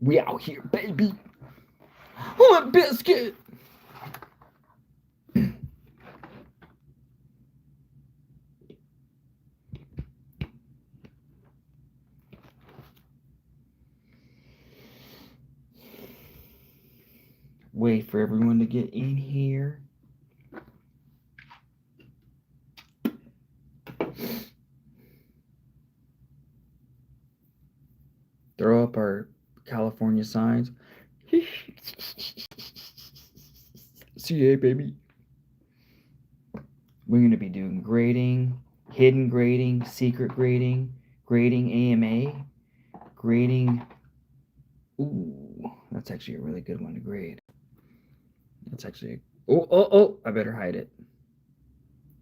We out here, baby. Oh, a biscuit. Wait for everyone to get in here. Throw up our California signs. CA, baby. We're going to be doing grading, hidden grading, secret grading, grading AMA, grading. Ooh, that's actually a really good one to grade. That's actually. Oh, I better hide it.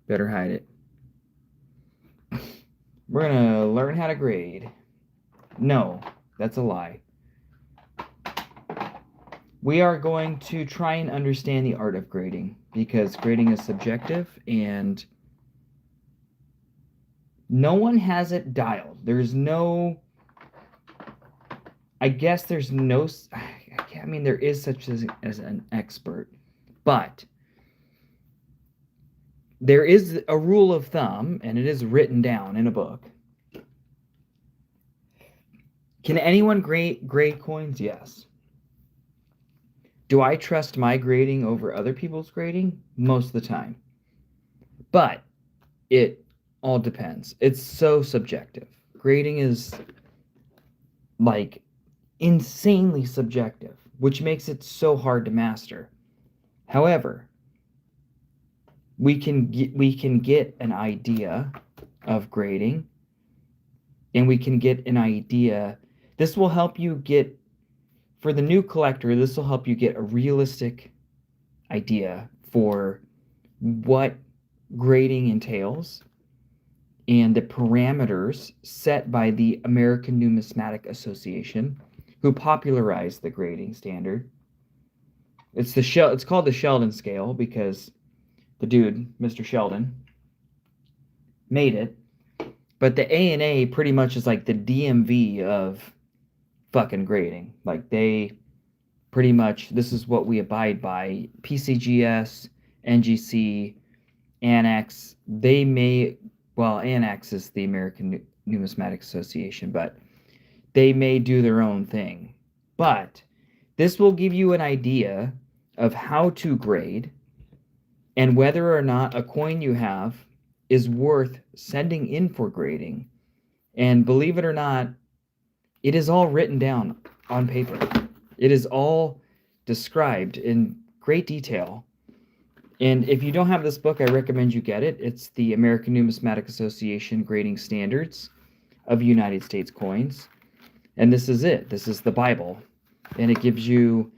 Better hide it. We're going to learn how to grade. No, that's a lie. We are going to try and understand the art of grading because grading is subjective and no one has it dialed. There's no, I guess there's no, I mean, there is such as an expert, but there is a rule of thumb, and it is written down in a book. Can anyone grade coins? Yes. Do I trust my grading over other people's grading? Most of the time. But it all depends. It's so subjective. Grading is like insanely subjective, which makes it so hard to master. However, we can get an idea of grading, and we can get an idea. This will help you get, for the new collector, this will help you get a realistic idea for what grading entails and the parameters set by the American Numismatic Association, who popularized the grading standard. It's called the Sheldon scale because the dude, Mr. Sheldon, made it. But the ANA pretty much is like the DMV of fucking grading. Like they pretty much, this is what we abide by. PCGS, NGC, Annex, Annex is the American Numismatic Association, but they may do their own thing. But this will give you an idea of how to grade and whether or not a coin you have is worth sending in for grading. And believe it or not, it is all written down on paper. It is all described in great detail. And if you don't have this book, I recommend you get it. It's the American Numismatic Association Grading Standards of United States Coins. And this is it. This is the Bible. And it gives you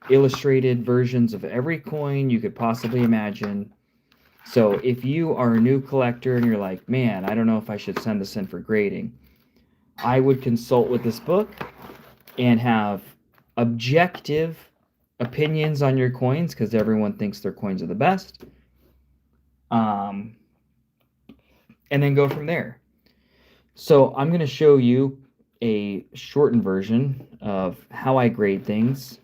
illustrated versions of every coin you could possibly imagine. So if you are a new collector and you're like, man, I don't know if I should send this in for grading, I would consult with this book and have objective opinions on your coins because everyone thinks their coins are the best. And then go from there. So I'm going to show you a shortened version of how I grade things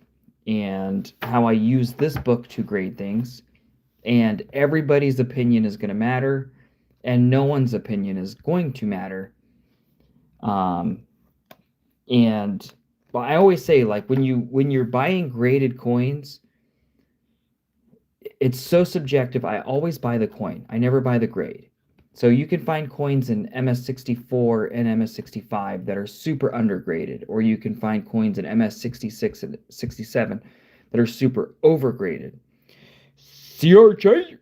and how I use this book to grade things. And everybody's opinion is going to matter, and no one's opinion is going to matter. And well, I always say, like, when you're buying graded coins, it's so subjective. I always buy the coin. I never buy the grade. So you can find coins in MS64 and MS65 that are super undergraded, or you can find coins in MS66 and 67 that are super overgraded. CRJ.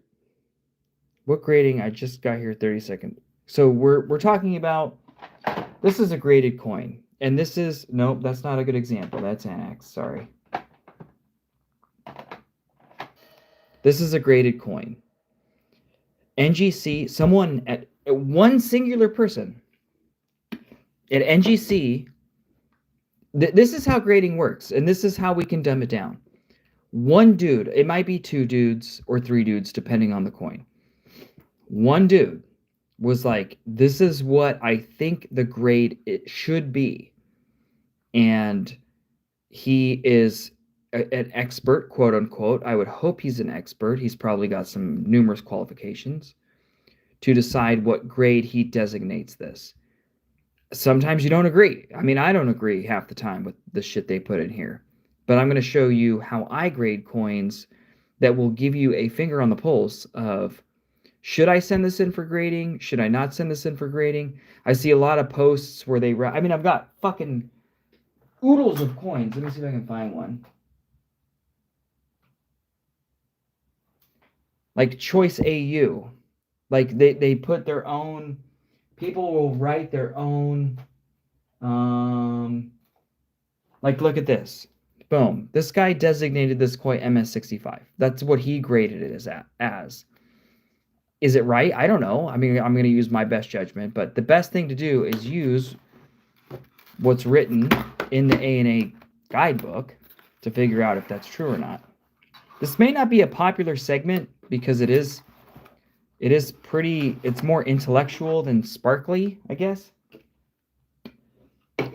What grading? I just got here 30 seconds. So we're talking about, this is a graded coin. And this is, nope, that's not a good example. That's Annex, sorry. This is a graded coin. NGC, someone at one singular person at NGC, this is how grading works, and this is how we can dumb it down. One dude, it might be 2 dudes or 3 dudes, depending on the coin. One dude was like, this is what I think the grade it should be. And he is an expert, quote unquote. I would hope he's an expert. He's probably got some numerous qualifications to decide what grade he designates this. Sometimes you don't agree. I mean, I don't agree half the time with the shit they put in here. But I'm going to show you how I grade coins that will give you a finger on the pulse of, should I send this in for grading? Should I not send this in for grading? I see a lot of posts where they, I mean, I've got fucking oodles of coins. Let me see if I can find one. Like Choice AU. Like they put their own, people will write their own, like look at this. Boom. This guy designated this coin MS65. That's what he graded it as. Is it right? I don't know. I mean, I'm going to use my best judgment, but the best thing to do is use what's written in the ANA guidebook to figure out if that's true or not. This may not be a popular segment because it is pretty, it's more intellectual than sparkly, I guess.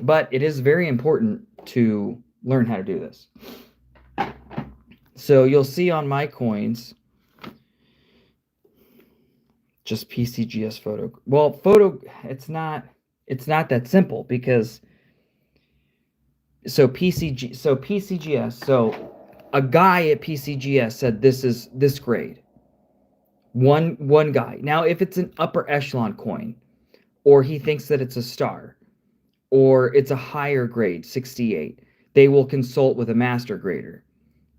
But it is very important to learn how to do this. So you'll see on my coins, just PCGS photo. Well, photo, it's not that simple because so PCGS, so a guy at PCGS said this is this grade. One guy. Now, if it's an upper echelon coin, or he thinks that it's a star, or it's a higher grade, 68, they will consult with a master grader,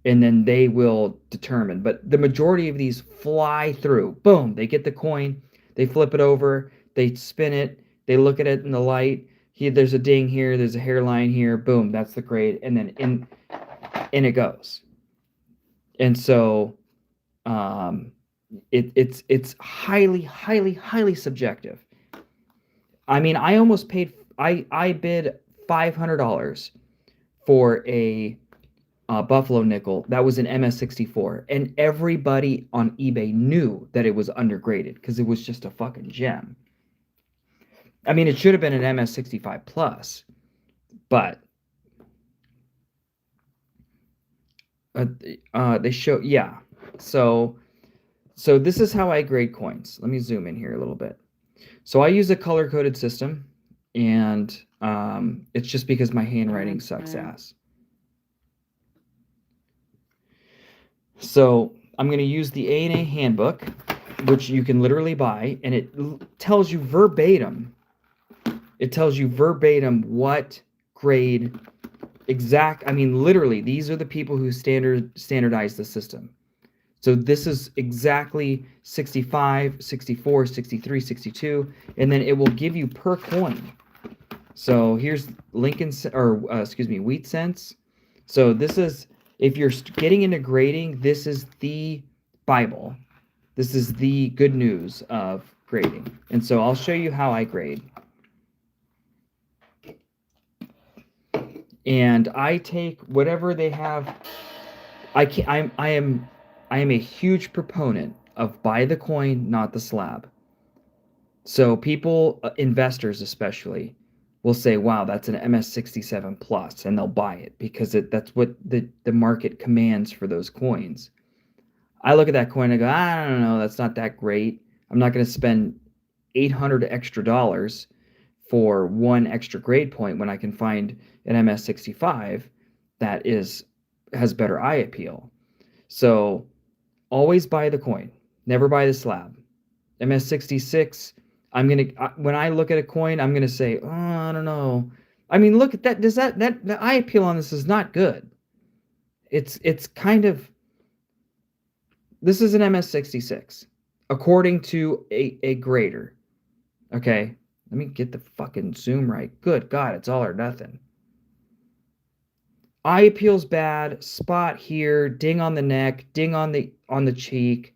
and then they will determine. But the majority of these fly through. Boom, they get the coin, they flip it over, they spin it, they look at it in the light. Here, there's a ding here, there's a hairline here. Boom, that's the grade, and then in it goes. And so, it's highly subjective. I mean, I almost paid. I bid $500 for a Buffalo nickel that was an MS64, and everybody on eBay knew that it was undergraded because it was just a fucking gem. I mean, it should have been an MS65 plus, but they show, yeah. So this is how I grade coins. Let me zoom in here a little bit. So I use a color-coded system, and it's just because my handwriting sucks ass. So I'm going to use the ANA handbook, which you can literally buy, and it tells you verbatim. It tells you verbatim what grade exact. I mean, literally, these are the people who standardize the system. So this is exactly 65, 64, 63, 62, and then it will give you per coin. So here's wheat cents. So this is, if you're getting into grading, this is the Bible. This is the good news of grading. And so I'll show you how I grade. And I take whatever they have. I am a huge proponent of buy the coin, not the slab. So people, investors especially, will say, wow, that's an MS67 plus, and they'll buy it because that's what the market commands for those coins. I look at that coin and I go, I don't know, that's not that great. I'm not going to spend $800 extra for one extra grade point when I can find an MS65 that has better eye appeal. So always buy the coin, never buy the slab. MS66, when I look at a coin, I'm gonna say, oh, I don't know. I mean, look at that. Does that the eye appeal on this is not good. It's kind of, this is an MS66 according to a grader. Okay, let me get the fucking zoom right. Good God, it's all or nothing. Eye appeal's bad. Spot here, ding on the neck, ding on the cheek.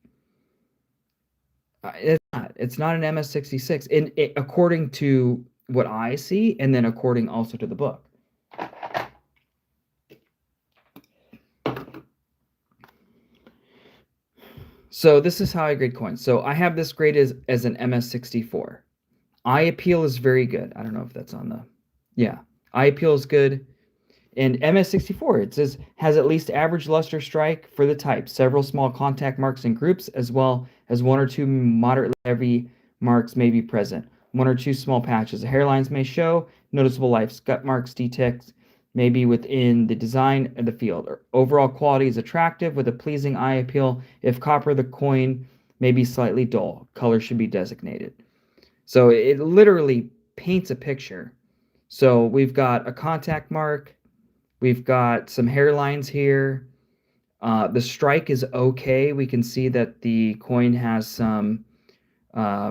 It's not an MS66, according to what I see, and then according also to the book. So this is how I grade coins. So I have this grade as an MS64. Eye appeal is very good. I don't know if that's on the, yeah. Eye appeal is good. And MS64, it says, has at least average luster strike for the type, several small contact marks in groups, as well as one or two moderately heavy marks may be present. One or two small patches. The hairlines may show, noticeable life scut marks detect maybe within the design of the field. Overall quality is attractive with a pleasing eye appeal. If copper, the coin may be slightly dull. Color should be designated. So it literally paints a picture. So we've got a contact mark. We've got some hairlines here. The strike is okay. We can see that the coin has some, a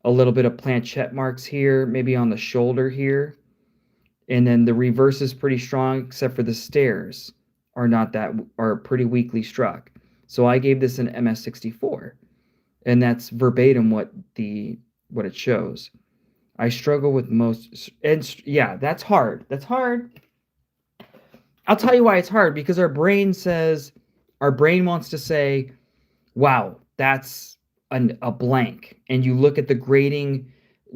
little bit of planchette marks here, maybe on the shoulder here. And then the reverse is pretty strong, except for the stairs are pretty weakly struck. So I gave this an MS64, and that's verbatim what it shows. I struggle with most, and yeah, that's hard. That's hard. I'll tell you why it's hard, because our brain wants to say, wow, that's a blank. And you look at the grading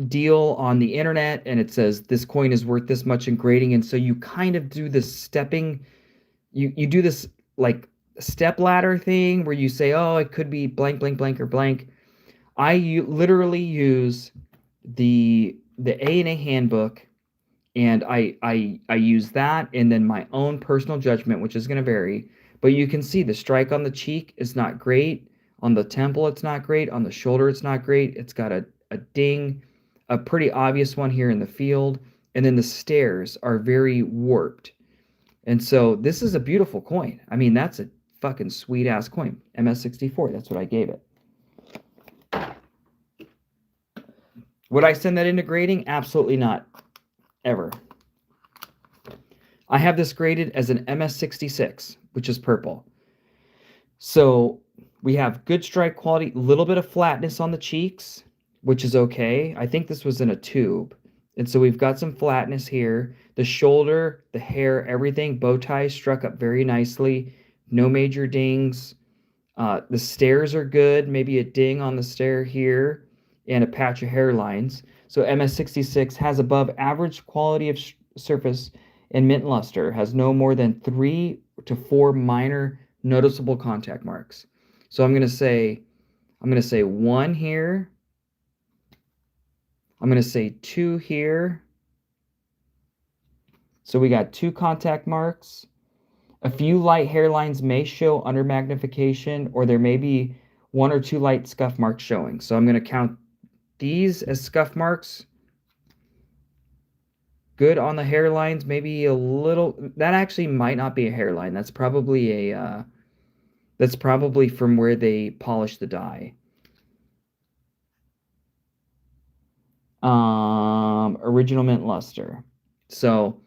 deal on the internet and it says this coin is worth this much in grading. And so you kind of do this stepping, you do this like step ladder thing where you say, oh, it could be blank, blank, blank, or blank. Literally use the A&A handbook, and I use that, and then my own personal judgment, which is going to vary. But you can see the strike on the cheek is not great. On the temple, it's not great. On the shoulder, it's not great. It's got a ding, a pretty obvious one here in the field. And then the stairs are very warped. And so this is a beautiful coin. I mean, that's a fucking sweet-ass coin. MS64, that's what I gave it. Would I send that into grading? Absolutely not. Ever. I have this graded as an MS66, which is purple. So we have good strike quality, a little bit of flatness on the cheeks, which is okay. I think this was in a tube. And so we've got some flatness here. The shoulder, the hair, everything, bow tie struck up very nicely. No major dings. The stairs are good. Maybe a ding on the stair here and a patch of hairlines. So MS66 has above average quality of surface and mint luster, has no more than 3 to 4 minor noticeable contact marks. So I'm going to say 1 here. I'm going to say 2 here. So we got 2 contact marks. A few light hairlines may show under magnification, or there may be 1 or 2 light scuff marks showing. So I'm going to count these as scuff marks. Good on the hairlines, maybe a little. That actually might not be a hairline. That's probably that's probably from where they polish the die. Original mint luster. So,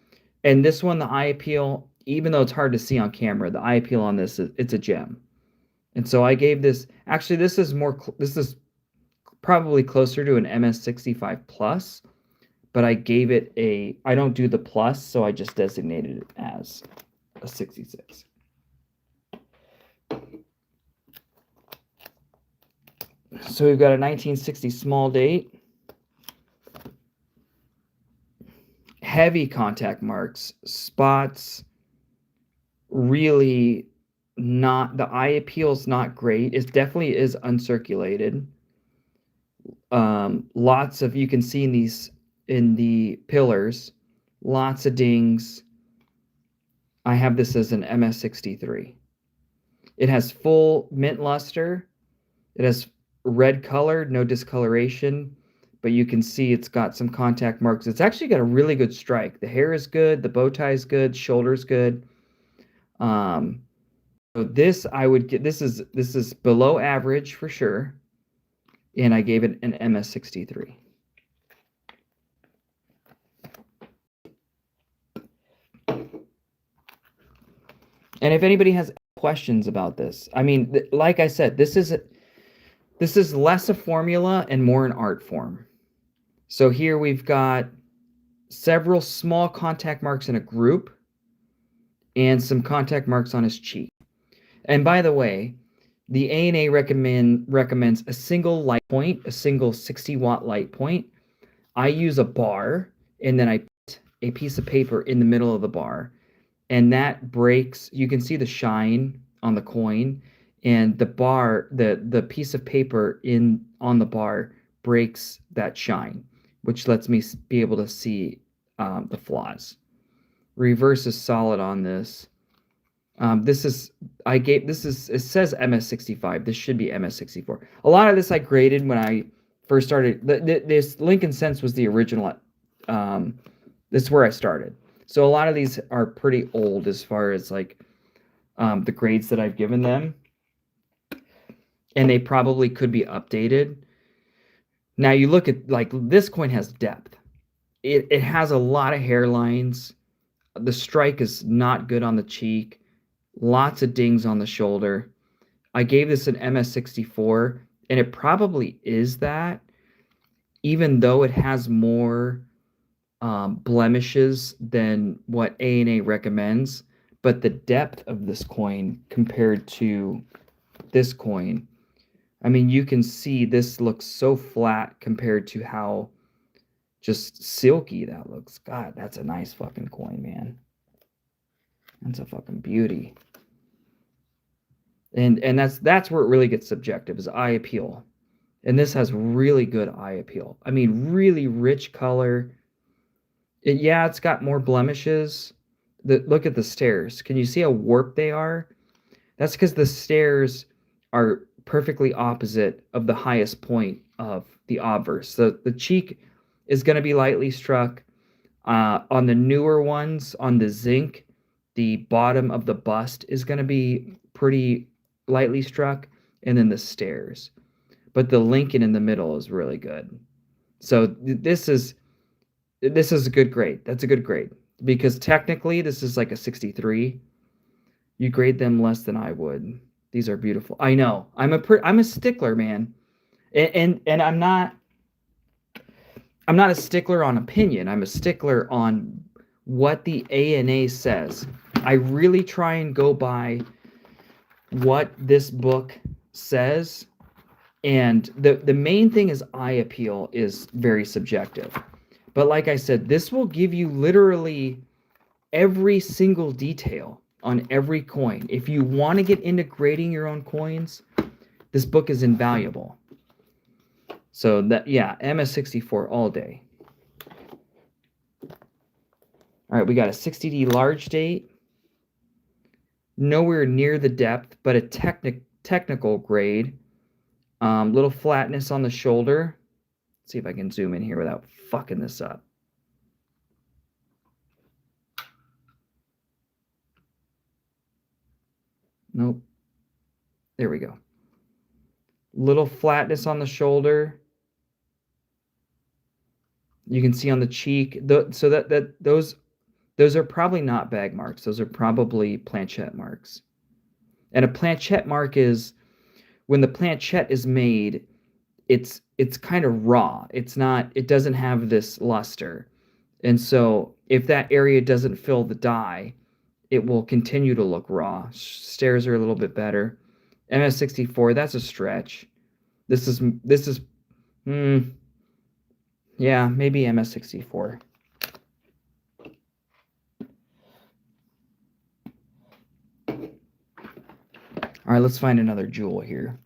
and this one, the eye appeal, even though it's hard to see on camera, the eye appeal on this, it's a gem. And so I gave this, actually this is probably closer to an MS65 plus, but I gave it I don't do the plus, so I just designated it as a 66. So we've got a 1960 small date. Heavy contact marks, spots, really not, the eye appeal's not great. It definitely is uncirculated. Lots of, you can see in the pillars, lots of dings. I have this as an MS63. It has full mint luster. It has red color, no discoloration, but you can see it's got some contact marks. It's actually got a really good strike. The hair is good, the bow tie is good, shoulder's good. So this I would get, this is below average for sure, and I gave it an MS63. And if anybody has questions about this, I mean, like I said, this is less a formula and more an art form. So here we've got several small contact marks in a group and some contact marks on his cheek. And by the way, the A&A recommends a single light point, a single 60-watt light point. I use a bar, and then I put a piece of paper in the middle of the bar. and that breaks. You can see the shine on the coin, and the bar, the piece of paper on the bar breaks that shine, which lets me be able to see the flaws. Reverse is solid on this. It says MS65. This should be MS64. A lot of this I graded when I first started. This Lincoln Sense was the original. This is where I started. So a lot of these are pretty old as far as like the grades that I've given them. And they probably could be updated. Now you look at, like, this coin has depth. It has a lot of hairlines. The strike is not good on the cheek. Lots of dings on the shoulder. I gave this an MS64, and it probably is that, even though it has more blemishes than what A&A recommends. But the depth of this coin compared to this coin, I mean, you can see this looks so flat compared to how just silky that looks. God, that's a nice fucking coin, man. That's a fucking beauty. And that's where it really gets subjective, is eye appeal. And this has really good eye appeal. I mean, really rich color. It's got more blemishes. Look at the stairs. Can you see how warped they are? That's because the stairs are perfectly opposite of the highest point of the obverse. So the cheek is going to be lightly struck. On the newer ones, on the zinc, the bottom of the bust is going to be pretty lightly struck, and then the stairs. But the Lincoln in the middle is really good. So this is a good grade. That's a good grade, because technically this is like a 63. You grade them less than I would. These are beautiful. I know. I'm a stickler, man. And I'm not a stickler on opinion. I'm a stickler on what the ANA says. I really try and go by what this book says. And the main thing is eye appeal is very subjective. But like I said, this will give you literally every single detail on every coin. If you want to get into grading your own coins, this book is invaluable. So that, yeah, MS64 all day. All right, we got a 60D large date. Nowhere near the depth, but a technical grade. Little flatness on the shoulder. Let's see if I can zoom in here without fucking this up. Nope. There we go. Little flatness on the shoulder. You can see on the cheek. So those are probably not bag marks. Those are probably planchette marks. And a planchette mark is when the planchette is made, it's kind of raw. It doesn't have this luster. And so if that area doesn't fill the die, it will continue to look raw. Stairs are a little bit better. MS64, that's a stretch. This is yeah, maybe MS64. All right, let's find another jewel here.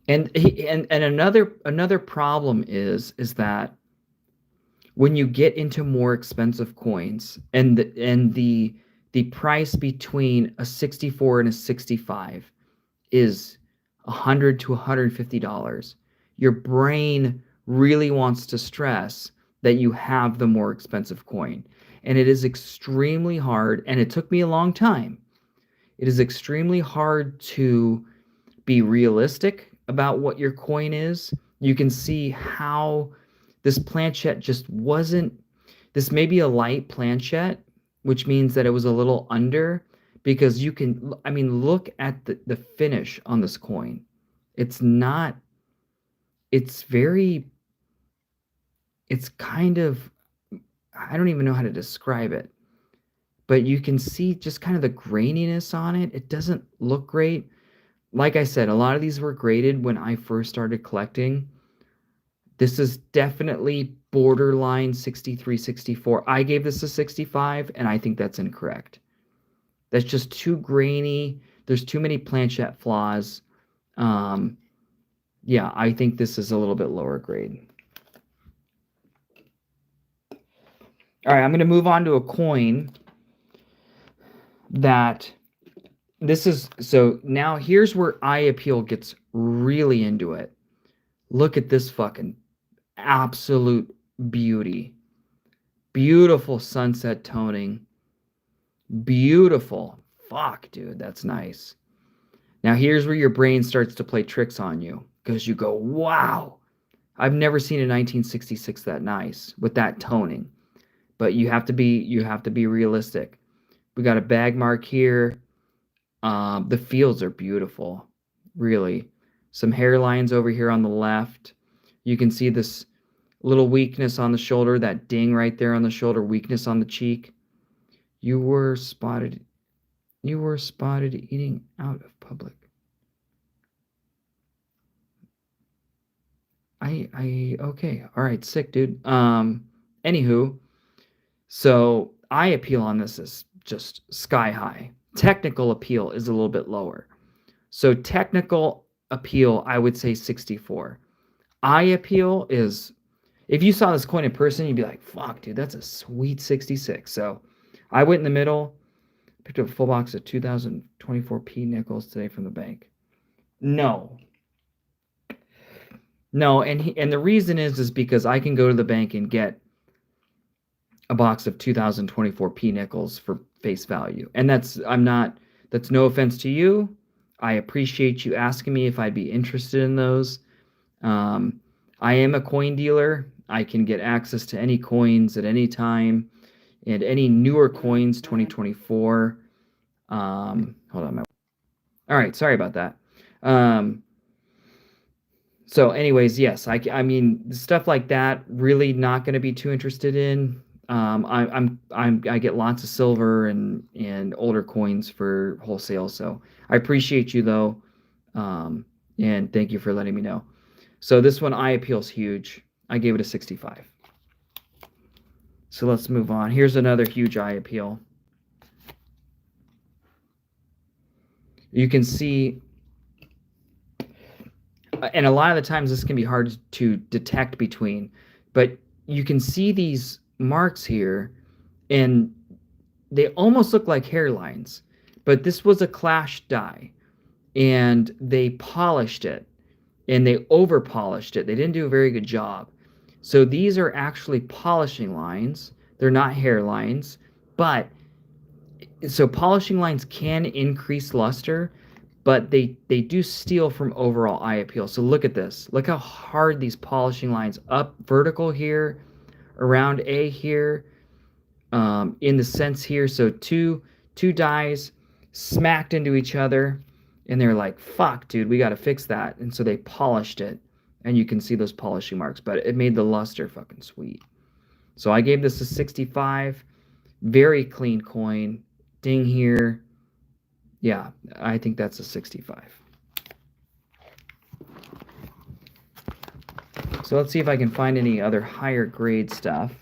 And another problem is that when you get into more expensive coins, and the price between a 64 and a 65 is $100 to $150, your brain really wants to stress that you have the more expensive coin. And it is extremely hard, and it took me a long time. It is extremely hard to be realistic about what your coin is. You can see how this planchette just wasn't. This may be a light planchette, which means that it was a little under, because you can, I mean, look at the finish on this coin. It's kind of, I don't even know how to describe it, but you can see just kind of the graininess on it. It doesn't look great. Like I said, a lot of these were graded when I first started collecting. This is definitely borderline 63, 64. I gave this a 65, and I think that's incorrect. That's just too grainy. There's too many planchette flaws. Yeah, I think this is a little bit lower grade. All right, I'm going to move on to a coin that this is. So now here's where eye appeal gets really into it. Look at this fucking absolute beauty. Beautiful sunset toning. Beautiful. Fuck, dude, that's nice. Now here's where your brain starts to play tricks on you because you go, wow, I've never seen a 1966 that nice with that toning. But you have to be realistic. We got a bag mark here. The fields are beautiful, really. Some hairlines over here on the left. You can see this little weakness on the shoulder, that ding right there on the shoulder, weakness on the cheek. You were spotted eating out of public. Okay. All right, sick, dude. Anywho, so eye appeal on this is just sky high. Technical appeal is a little bit lower. So technical appeal, I would say 64. Eye appeal is, if you saw this coin in person, you'd be like, fuck, dude, that's a sweet 66. So I went in the middle, picked up a full box of 2024p nickels today from the bank. No, and the reason is because I can go to the bank and get a box of 2024p nickels for face value. And that's no offense to you. I appreciate you asking me if I'd be interested in those. I am a coin dealer. I can get access to any coins at any time, and any newer coins 2024. Hold on. All right, sorry about that. So anyways, yes, I mean, stuff like that, really not going to be too interested in. I get lots of silver and older coins for wholesale, so I appreciate you though, and thank you for letting me know. So this one, eye appeal's huge. I gave it a 65. So let's move on. Here's another huge eye appeal. You can see, and a lot of the times this can be hard to detect between, but you can see these marks here, and they almost look like hairlines, but this was a clash die, and they polished it, and they over polished it. They didn't do a very good job. So these are actually polishing lines. They're not hairlines, but so polishing lines can increase luster, but they do steal from overall eye appeal. So look at this. Look how hard these polishing lines, up vertical here, around A here, in the sense here. So two dies smacked into each other, and they're like, fuck, dude, we got to fix that. And so they polished it, and you can see those polishing marks, but it made the luster fucking sweet. So I gave this a 65. Very clean coin. Ding here. Yeah, I think that's a 65. So let's see if I can find any other higher grade stuff.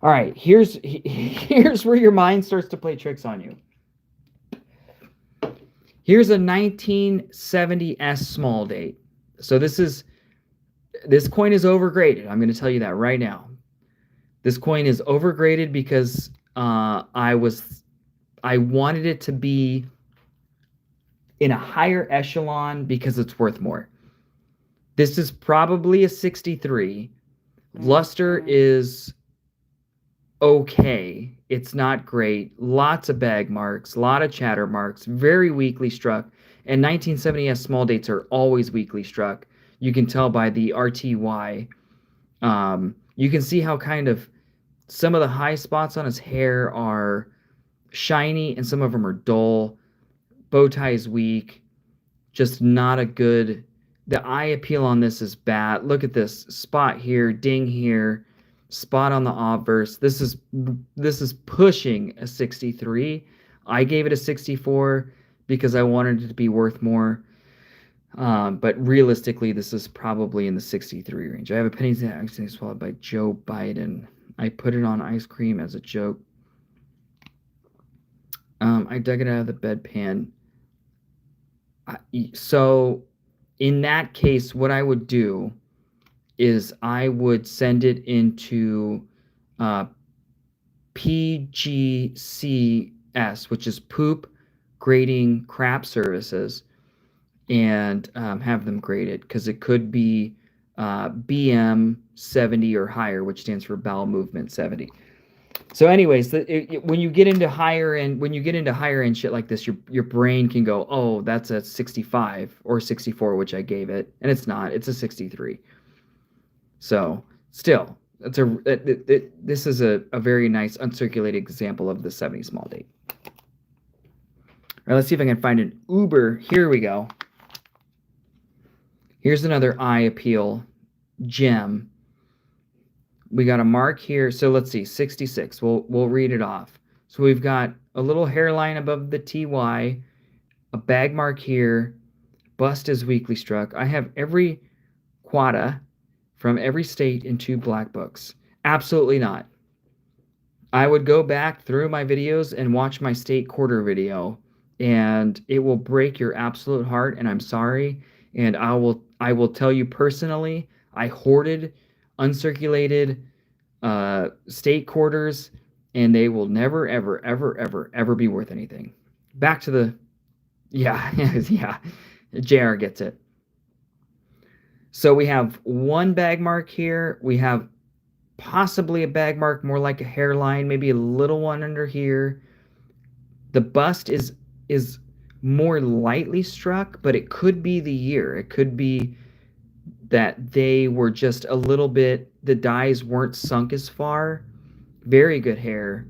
All right, here's where your mind starts to play tricks on you. Here's a 1970s small date. So this coin is overgraded. I'm going to tell you that right now. This coin is overgraded because I wanted it to be in a higher echelon because it's worth more. This is probably a 63. Luster is okay. It's not great. Lots of bag marks, a lot of chatter marks, very weakly struck. And 1970s small dates are always weakly struck. You can tell by the RTY. You can see how kind of some of the high spots on his hair are shiny and some of them are dull. Bow tie is weak. Just not a good. The eye appeal on this is bad. Look at this spot here, ding here, spot on the obverse. This is pushing a 63. I gave it a 64 because I wanted it to be worth more. But realistically, this is probably in the 63 range. I have a penny that accidentally swallowed by Joe Biden. I put it on ice cream as a joke. I dug it out of the bedpan. So in that case, what I would do is I would send it into PGCS, which is Poop Grading Crap Services, and have them graded, because it could be BM 70 or higher, which stands for bowel movement 70. So anyways, when you get into higher end shit like this, your brain can go, oh, that's a 65 or 64, which I gave it, and it's not. It's a 63. So still, this is a very nice uncirculated example of the 70 small date. All right, let's see if I can find an Uber. Here we go. Here's another eye appeal gem. We got a mark here. So let's see, 66. We'll read it off. So we've got a little hairline above the TY, a bag mark here, bust is weakly struck. I have every quota from every state in 2 black books. Absolutely not. I would go back through my videos and watch my state quarter video, and it will break your absolute heart, and I'm sorry. And I will tell you personally, I hoarded uncirculated state quarters, and they will never, ever, ever, ever, ever be worth anything. Back to the, yeah, JR gets it. So we have one bag mark here. We have possibly a bag mark more like a hairline, maybe a little one under here. The bust is more lightly struck, but it could be the year. It could be that they were just a little bit, the dyes weren't sunk as far. Very good hair.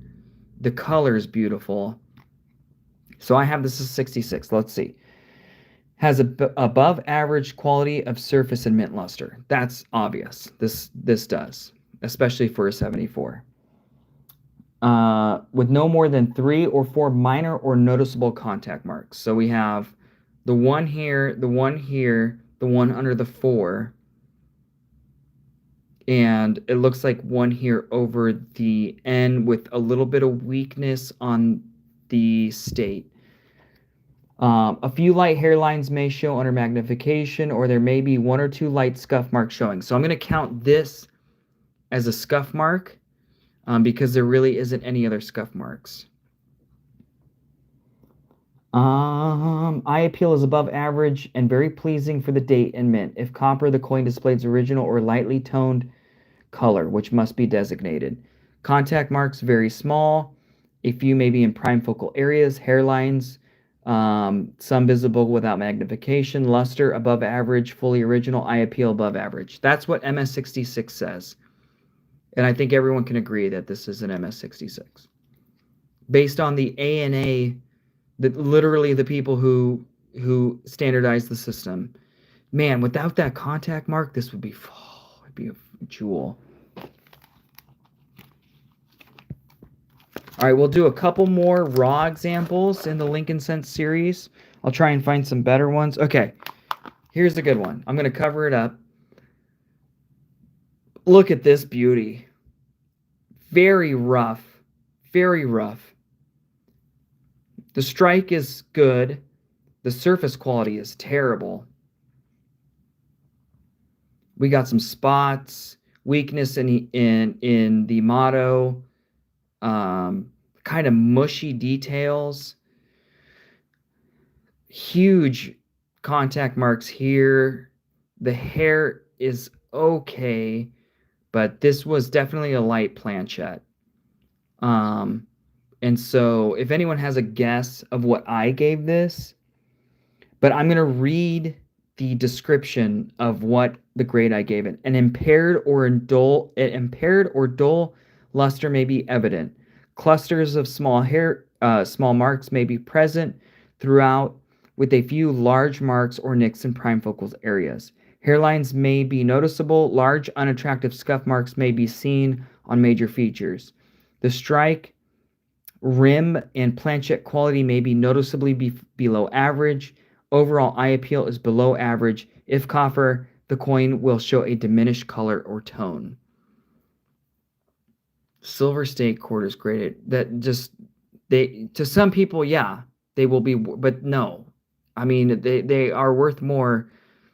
The color is beautiful. So I have this as 66. Let's see. Has above average quality of surface and mint luster. That's obvious. This does, especially for a 74. With no more than 3 or 4 minor or noticeable contact marks. So we have the one here, the one here, the one under the 4, and it looks like one here over the N with a little bit of weakness on the state. A few light hairlines may show under magnification, or there may be 1 or 2 light scuff marks showing. So I'm going to count this as a scuff mark because there really isn't any other scuff marks. Eye appeal is above average and very pleasing for the date and mint. If copper, the coin displays original or lightly toned color, which must be designated. Contact marks very small. A few may be in prime focal areas. Hairlines, some visible without magnification. Luster above average. Fully original. Eye appeal above average. That's what MS66 says. And I think everyone can agree that this is an MS66. Based on the ANA, literally the people who standardized the system. Man, without that contact mark, this would be, it'd be a jewel. All right, we'll do a couple more raw examples in the Lincoln Sense series. I'll try and find some better ones. Okay, here's a good one. I'm going to cover it up. Look at this beauty. Very rough. Very rough. The strike is good. The surface quality is terrible. We got some spots, weakness in the motto, kind of mushy details, huge contact marks here. The hair is okay, but this was definitely a light planchette. And so if anyone has a guess of what I gave this, but I'm going to read the description of what the grade I gave it. An impaired or dull luster may be evident. Clusters of small marks may be present throughout, with a few large marks or nicks in prime focal areas. Hairlines may be noticeable. Large, unattractive scuff marks may be seen on major features. The strike, rim, and planchette quality may be noticeably below average. Overall eye appeal is below average. If copper, the coin will show a diminished color or tone. Silver state quarters graded. That just to some people, yeah, they will be, but no. I mean, they are worth more.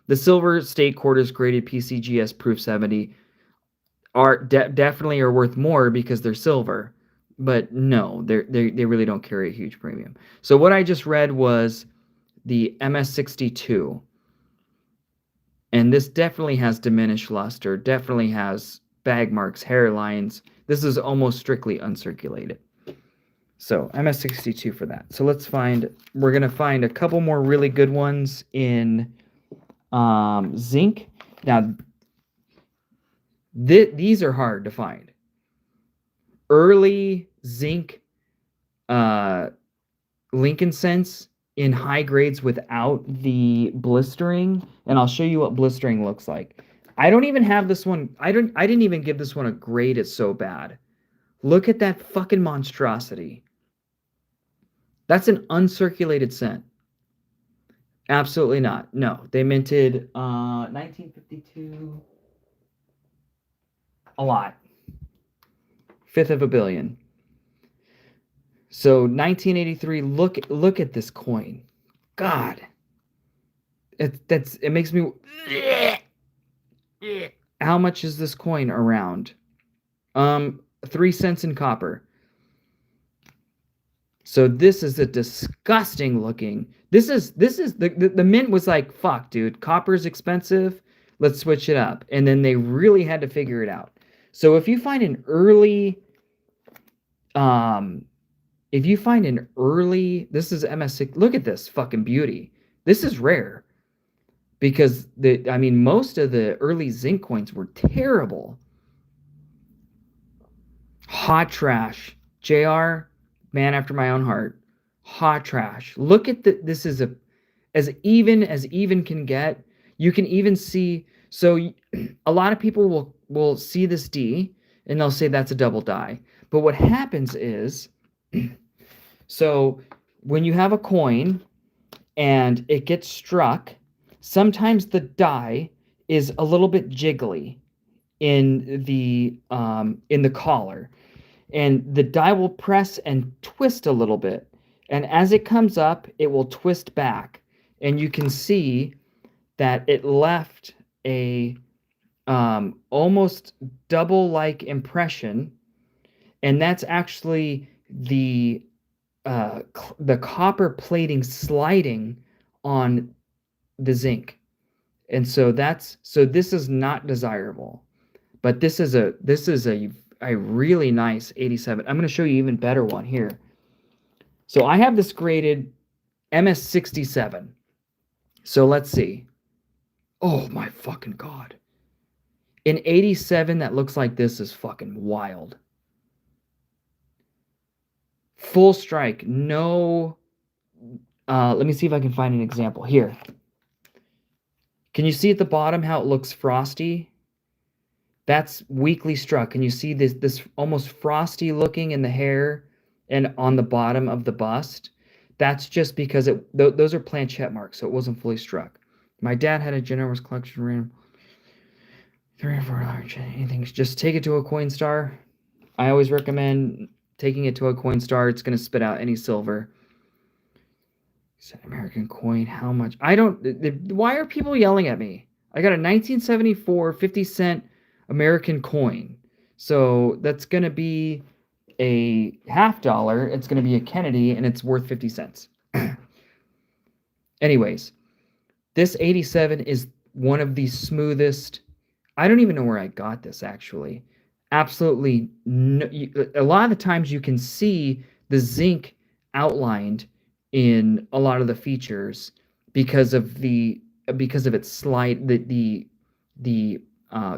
The silver state quarters graded PCGS Proof 70 are definitely are worth more because they're silver, but no, they really don't carry a huge premium. So what I just read was the MS62, and this definitely has diminished luster, definitely has bag marks, hairlines. This is almost strictly uncirculated. So MS62 for that. So we're going to find a couple more really good ones in zinc. Now, these are hard to find. Early zinc Lincoln Sense in high grades without the blistering, and I'll show you what blistering looks like. I don't even have this one. I didn't even give this one a grade. It's so bad. Look at that fucking monstrosity. That's an uncirculated scent. Absolutely not. No, they minted 1952 a lot. Fifth of a billion. So 1983. Look at this coin. God, it makes me. How much is this coin around? 3 cents in copper. So this is a disgusting looking. This is the mint was like, fuck, dude, copper's expensive. Let's switch it up. And then they really had to figure it out. So if you find an early this is MS6, look at this fucking beauty. This is rare. Because most of the early zinc coins were terrible. Hot trash. JR, man after my own heart. Hot trash. Look at this is as even can get. You can even see, so a lot of people will see this D and they'll say that's a double die. But what happens is, so when you have a coin and it gets struck, sometimes the die is a little bit jiggly in the collar, and the die will press and twist a little bit, and as it comes up it will twist back, and you can see that it left a almost double like impression, and that's actually the copper plating sliding on the zinc. And so this is not desirable, but this is a really nice 87. I'm going to show you even better one here. So I have this graded MS67. So let's see. Oh my fucking God. An 87 that looks like this is fucking wild. Full strike. No. Let me see if I can find an example here. Can you see at the bottom how it looks frosty? That's weakly struck. Can you see this almost frosty looking in the hair and on the bottom of the bust? That's just because those are planchette marks, so it wasn't fully struck. My dad had a generous collection of random 3 or 4 large anything. Just take it to a Coinstar. I always recommend taking it to a Coinstar. It's going to spit out any silver. American coin, how much? Why are people yelling at me? I got a 1974 50-cent American coin. So that's going to be a $50. It's going to be a Kennedy, and it's worth 50 cents. Anyways, this 87 is one of the smoothest. I don't even know where I got this, actually. Absolutely. No, a lot of the times you can see the zinc outlined in a lot of the features because of its slide, the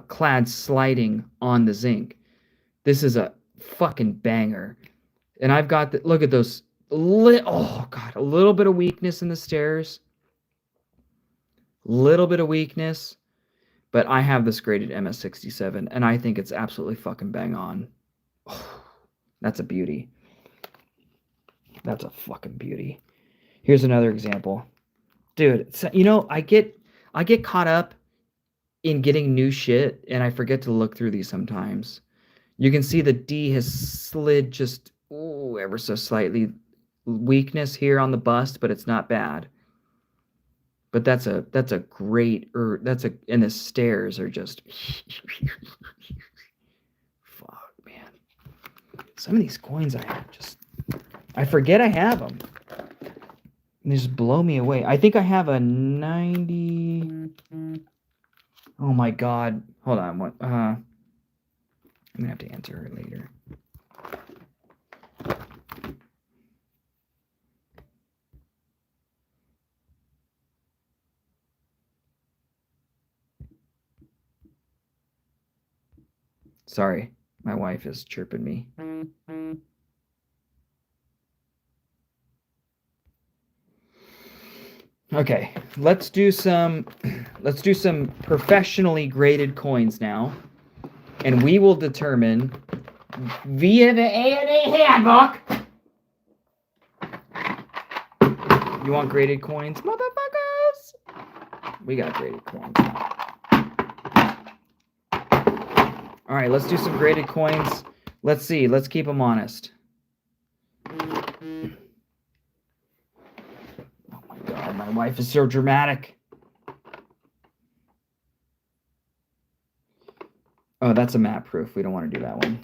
clad sliding on the zinc. This is a fucking banger. And I've got look at those. Oh God, a little bit of weakness in the stairs. Little bit of weakness. But I have this graded MS67, and I think it's absolutely fucking bang on. Oh, that's a beauty. That's a fucking beauty. Here's another example. Dude, so, you know, I get caught up in getting new shit, and I forget to look through these sometimes. You can see the D has slid just ever so slightly. Weakness here on the bust, but it's not bad. But that's a great, and the stairs are just fuck, man. Some of these coins I have I forget I have them. They just blow me away. I think I have a 90. Oh my god. Hold on. What? I'm gonna have to answer her later. Sorry, my wife is chirping me. Okay, let's do some professionally graded coins now, and we will determine via the A&A handbook. You want graded coins, motherfuckers? We got graded coins now. All right, let's do some graded coins. Let's see. Let's keep them honest. Oh my god, my wife is so dramatic. Oh, that's a map proof. We don't want to do that one.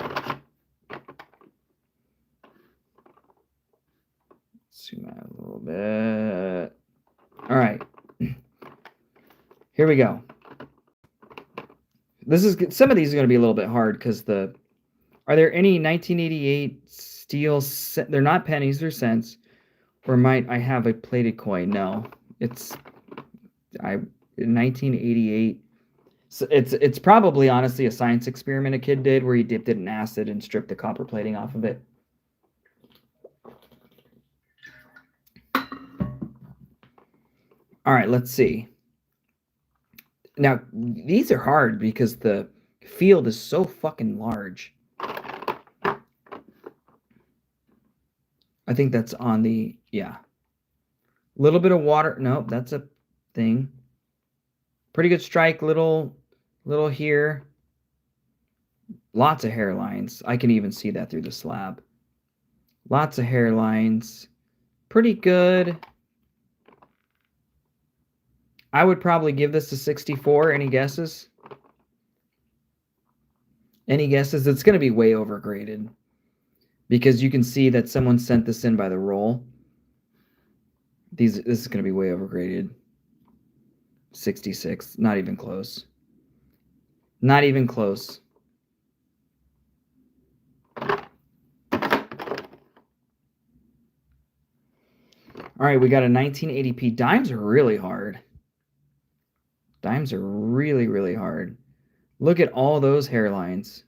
Zoom out a little bit. All right. Here we go. Some of these are going to be a little bit hard because are there any 1988 steel? They're not pennies, they're cents. Or might I have a plated coin? No, it's 1988. So it's probably honestly a science experiment a kid did where he dipped it in acid and stripped the copper plating off of it. All right, let's see. Now, these are hard because the field is so fucking large. I think that's on the, yeah. Little bit of water. Nope, that's a thing. Pretty good strike. Little here. Lots of hairlines. I can even see that through the slab. Lots of hairlines. Pretty good. I would probably give this a 64. Any guesses? Any guesses? It's going to be way overgraded because you can see that someone sent this in by the roll. This is going to be way overgraded. 66. Not even close. Not even close. All right, we got a 1980p. Dimes are really hard. Dimes are really, really hard. Look at all those hairlines.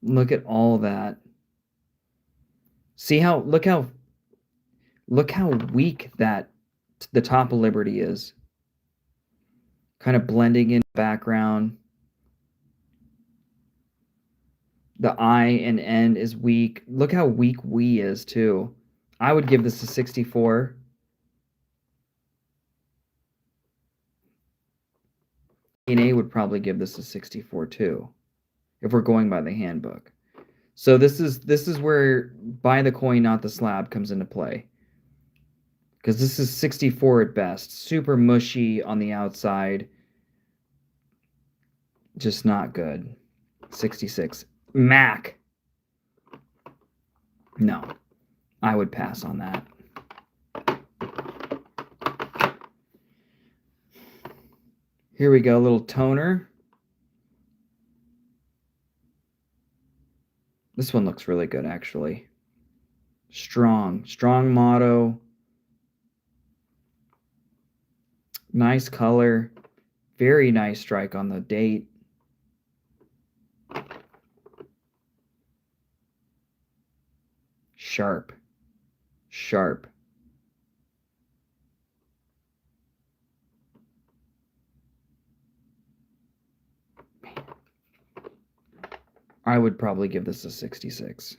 Look at all that. See how, look how weak that the top of Liberty is. Kind of blending in the background. The I and N is weak. Look how weak we is too. I would give this a 64. A would probably give this a 64 too, if we're going by the handbook. So this is where buy the coin, not the slab comes into play. Because this is 64 at best. Super mushy on the outside. Just not good. 66. Mac. No. I would pass on that. Here we go, a little toner. This one looks really good, actually. Strong motto. Nice color. Very nice strike on the date. Sharp. I would probably give this a 66.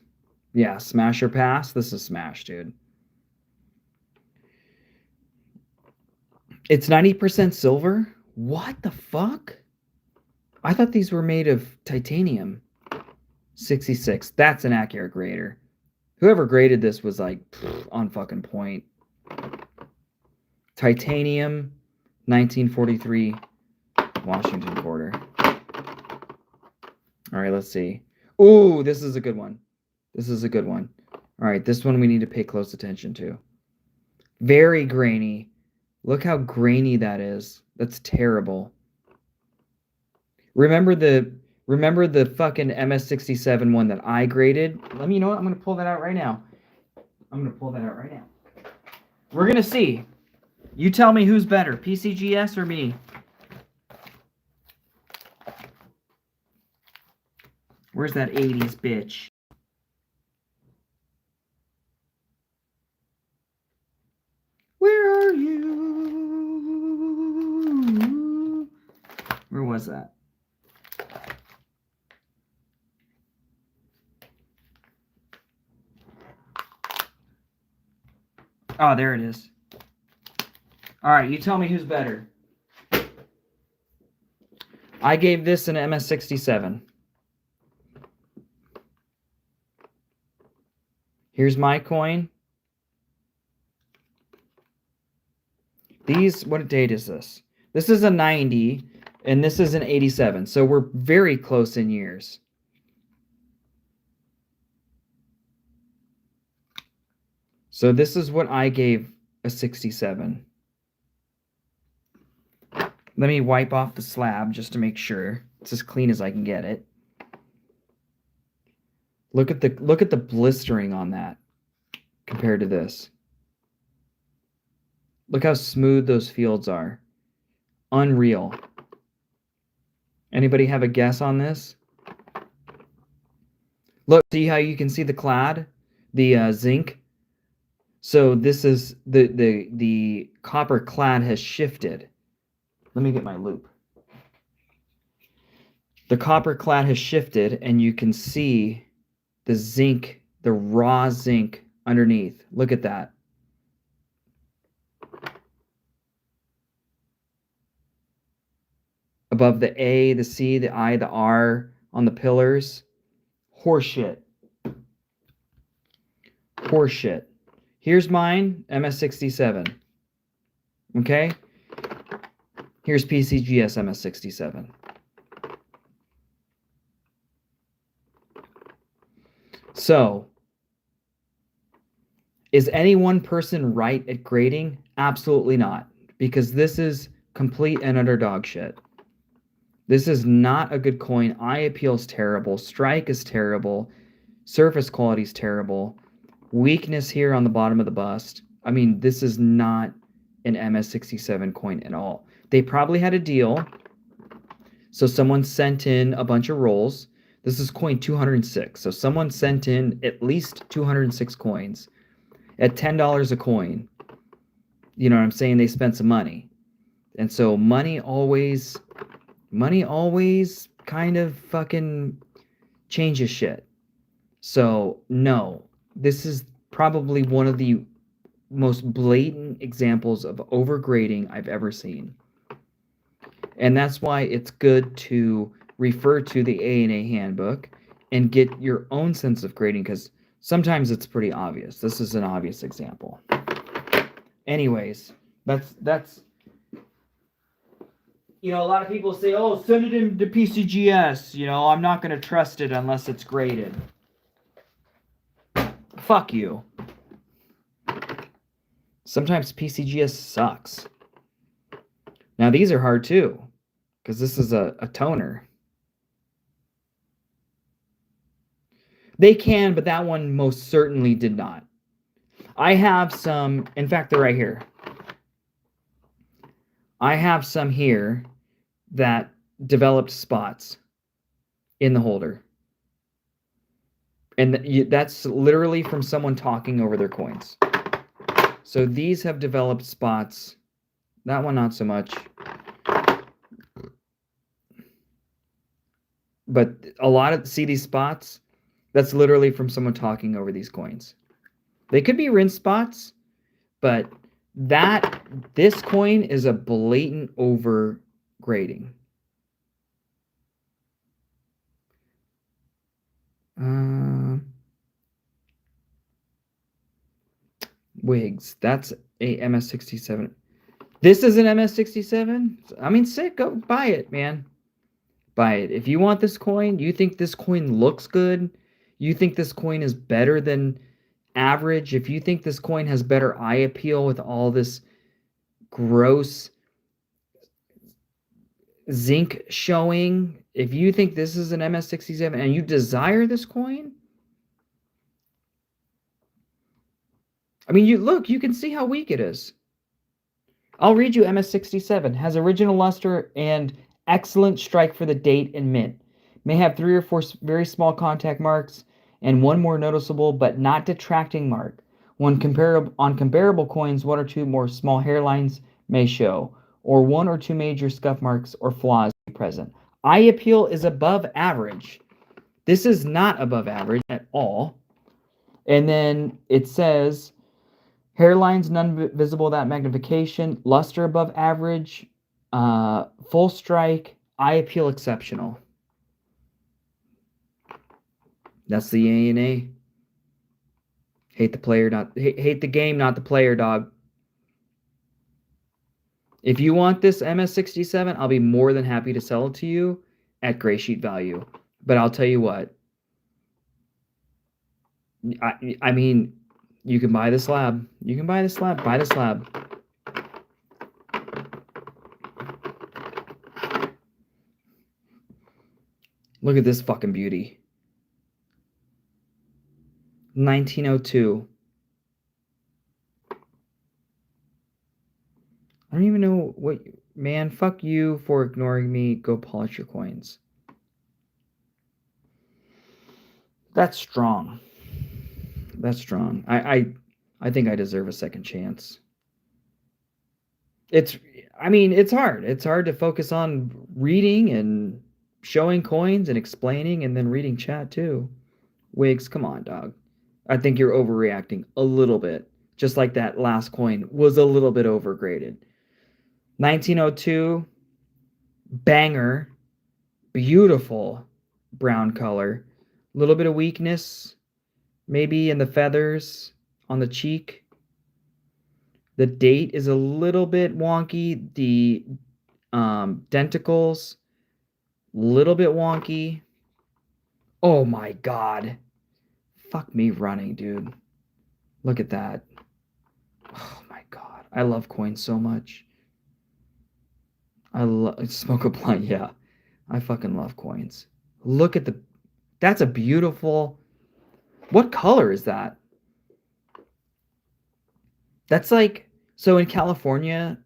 Yeah, smash or pass? This is smash, dude. It's 90% silver? What the fuck? I thought these were made of titanium. 66. That's an accurate grader. Whoever graded this was like on fucking point. Titanium, 1943 Washington quarter. All right, let's see. Ooh, this is a good one. This is a good one. All right, this one we need to pay close attention to. Very grainy. Look how grainy that is. That's terrible. Remember the fucking MS67 one that I graded? Let me, you know what? I'm going to pull that out right now. We're going to see. You tell me who's better, PCGS or me? Where's that 80s bitch? Where are you? Where was that? Oh, there it is. All right, you tell me who's better. I gave this an MS67. Here's my coin. These, what date is this? This is a 90, and this is an 87. So we're very close in years. So this is what I gave a 67. Let me wipe off the slab just to make sure it's as clean as I can get it. Look at the blistering on that compared to this. Look how smooth those fields are. Unreal. Anybody have a guess on this? Look, see how you can see the clad, the zinc. So this is the copper clad has shifted. Let me get my loop. The copper clad has shifted, and you can see the zinc, the raw zinc underneath. Look at that. Above the A, the C, the I, the R on the pillars. Horseshit. Horseshit. Here's mine, MS67. Okay? Here's PCGS MS67. So, is any one person right at grading? Absolutely not. Because this is complete and utter dog shit. This is not a good coin. Eye appeal is terrible. Strike is terrible. Surface quality is terrible. Weakness here on the bottom of the bust. I mean, this is not an MS67 coin at all. They probably had a deal. So someone sent in a bunch of rolls. This is coin 206. So someone sent in at least 206 coins at $10 a coin. You know what I'm saying? They spent some money. And so money always kind of fucking changes shit. So no, this is probably one of the most blatant examples of overgrading I've ever seen. And that's why it's good to refer to the A&A handbook and get your own sense of grading, because sometimes it's pretty obvious. This is an obvious example. Anyways, that's you know, a lot of people say, oh, send it in to PCGS. You know, I'm not going to trust it unless it's graded. Fuck you. Sometimes PCGS sucks. Now, these are hard too, because this is a toner. They can, but that one most certainly did not. I have some, in fact, they're right here. I have some here that developed spots in the holder. And that's literally from someone talking over their coins. So these have developed spots. That one, not so much. But a lot of, see these spots? That's literally from someone talking over these coins. They could be rinse spots, but This coin is a blatant overgrading. Whizzed. That's a MS67. This is an MS67? I mean, sick. Go buy it, man. Buy it. If you want this coin, you think this coin looks good, you think this coin is better than average, if you think this coin has better eye appeal with all this gross zinc showing, if you think this is an MS67 and you desire this coin, I mean, you can see how weak it is. I'll read you MS67. Has original luster and excellent strike for the date and mint. May have 3 or 4 very small contact marks and one more noticeable but not detracting mark. On comparable coins, 1 or 2 more small hairlines may show, or 1 or 2 major scuff marks or flaws present. Eye appeal is above average. This is not above average at all. And then it says hairlines none visible without magnification, luster above average, full strike, eye appeal exceptional. That's the ANA. Hate the player, hate the game, not the player, dog. If you want this MS67, I'll be more than happy to sell it to you at gray sheet value. But I'll tell you what. I mean, you can buy the slab. You can buy the slab. Buy the slab. Look at this fucking beauty. 1902. I don't even know what... Man, fuck you for ignoring me. Go polish your coins. That's strong. That's strong. I think I deserve a second chance. I mean, it's hard. It's hard to focus on reading and showing coins and explaining and then reading chat too. Wiggs, come on, dog. I think you're overreacting a little bit. Just like that last coin was a little bit overgraded. 1902, banger, beautiful brown color. A little bit of weakness, maybe in the feathers on the cheek. The date is a little bit wonky. The denticles, little bit wonky. Oh my god. Fuck me running, dude. Look at that. Oh my god. I love coins so much. I love smoke a blunt, yeah. I fucking love coins. Look at that's a beautiful... What color is that? That's like... So in California,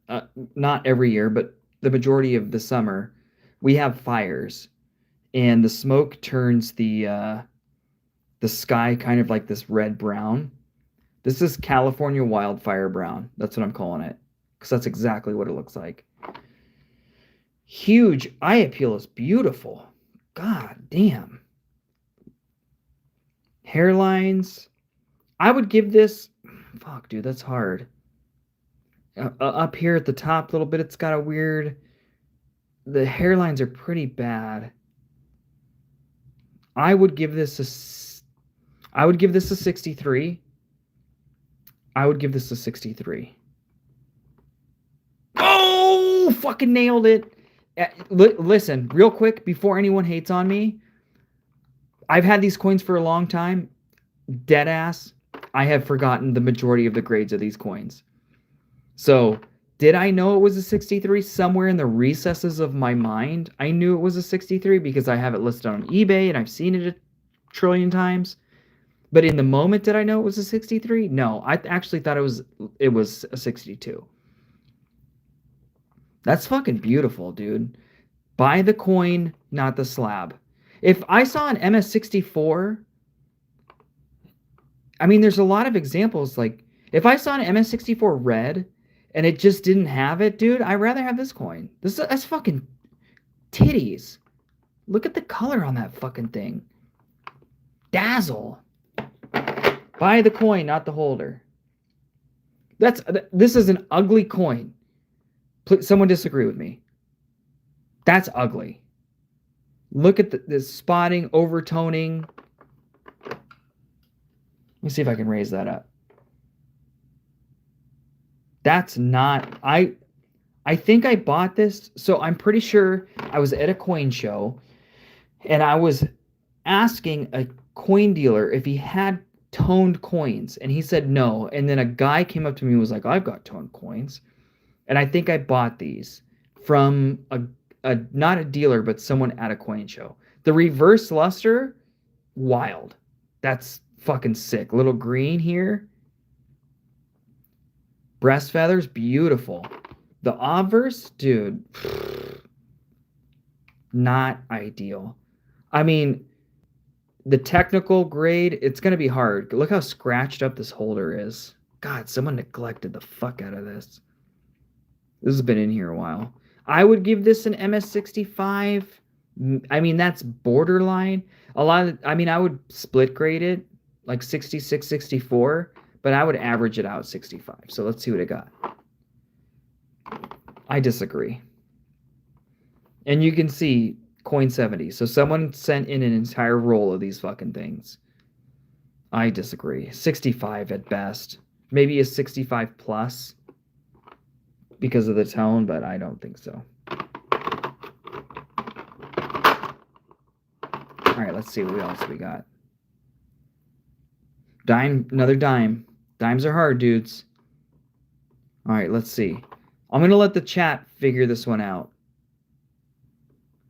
not every year, but the majority of the summer, we have fires. And the smoke turns the sky kind of like this red-brown. This is California wildfire brown. That's what I'm calling it. Because that's exactly what it looks like. Huge eye appeal is beautiful. God damn. Hairlines. I would give this... Fuck, dude, that's hard. Up here at the top a little bit, it's got a weird... The hairlines are pretty bad. I would give this a 63. I would give this a 63. Oh, fucking nailed it. Listen, real quick, before anyone hates on me, I've had these coins for a long time. Deadass, I have forgotten the majority of the grades of these coins. So, did I know it was a 63? Somewhere in the recesses of my mind, I knew it was a 63 because I have it listed on eBay and I've seen it a trillion times. But in the moment, did I know it was a 63? No, I actually thought it was a 62. That's fucking beautiful, dude. Buy the coin, not the slab. If I saw an MS64, I mean, there's a lot of examples. Like, if I saw an MS64 red and it just didn't have it, dude, I'd rather have this coin. That's fucking titties. Look at the color on that fucking thing. Dazzle. Buy the coin, not the holder. This is an ugly coin. Please, someone disagree with me. That's ugly. Look at the spotting, overtoning. Let me see if I can raise that up. That's not... I think I bought this, so I'm pretty sure I was at a coin show, and I was asking a coin dealer if he had toned coins, and he said no. And then a guy came up to me and was like, I've got toned coins. And I think I bought these from a not a dealer, but someone at a coin show. The reverse luster, wild. That's fucking sick. Little green here. Breast feathers, beautiful. The obverse, dude, not ideal. I mean, the technical grade, it's going to be hard. Look how scratched up this holder is. God, someone neglected the fuck out of this. This has been in here a while. I would give this an MS65. I mean, that's borderline. I would split grade it like 66, 64, but I would average it out 65. So let's see what it got. I disagree. And you can see coin 70. So someone sent in an entire roll of these fucking things. I disagree. 65 at best. Maybe a 65 plus because of the tone, but I don't think so. All right, let's see what else we got. Dime, another dime. Dimes are hard, dudes. All right, let's see. I'm going to let the chat figure this one out.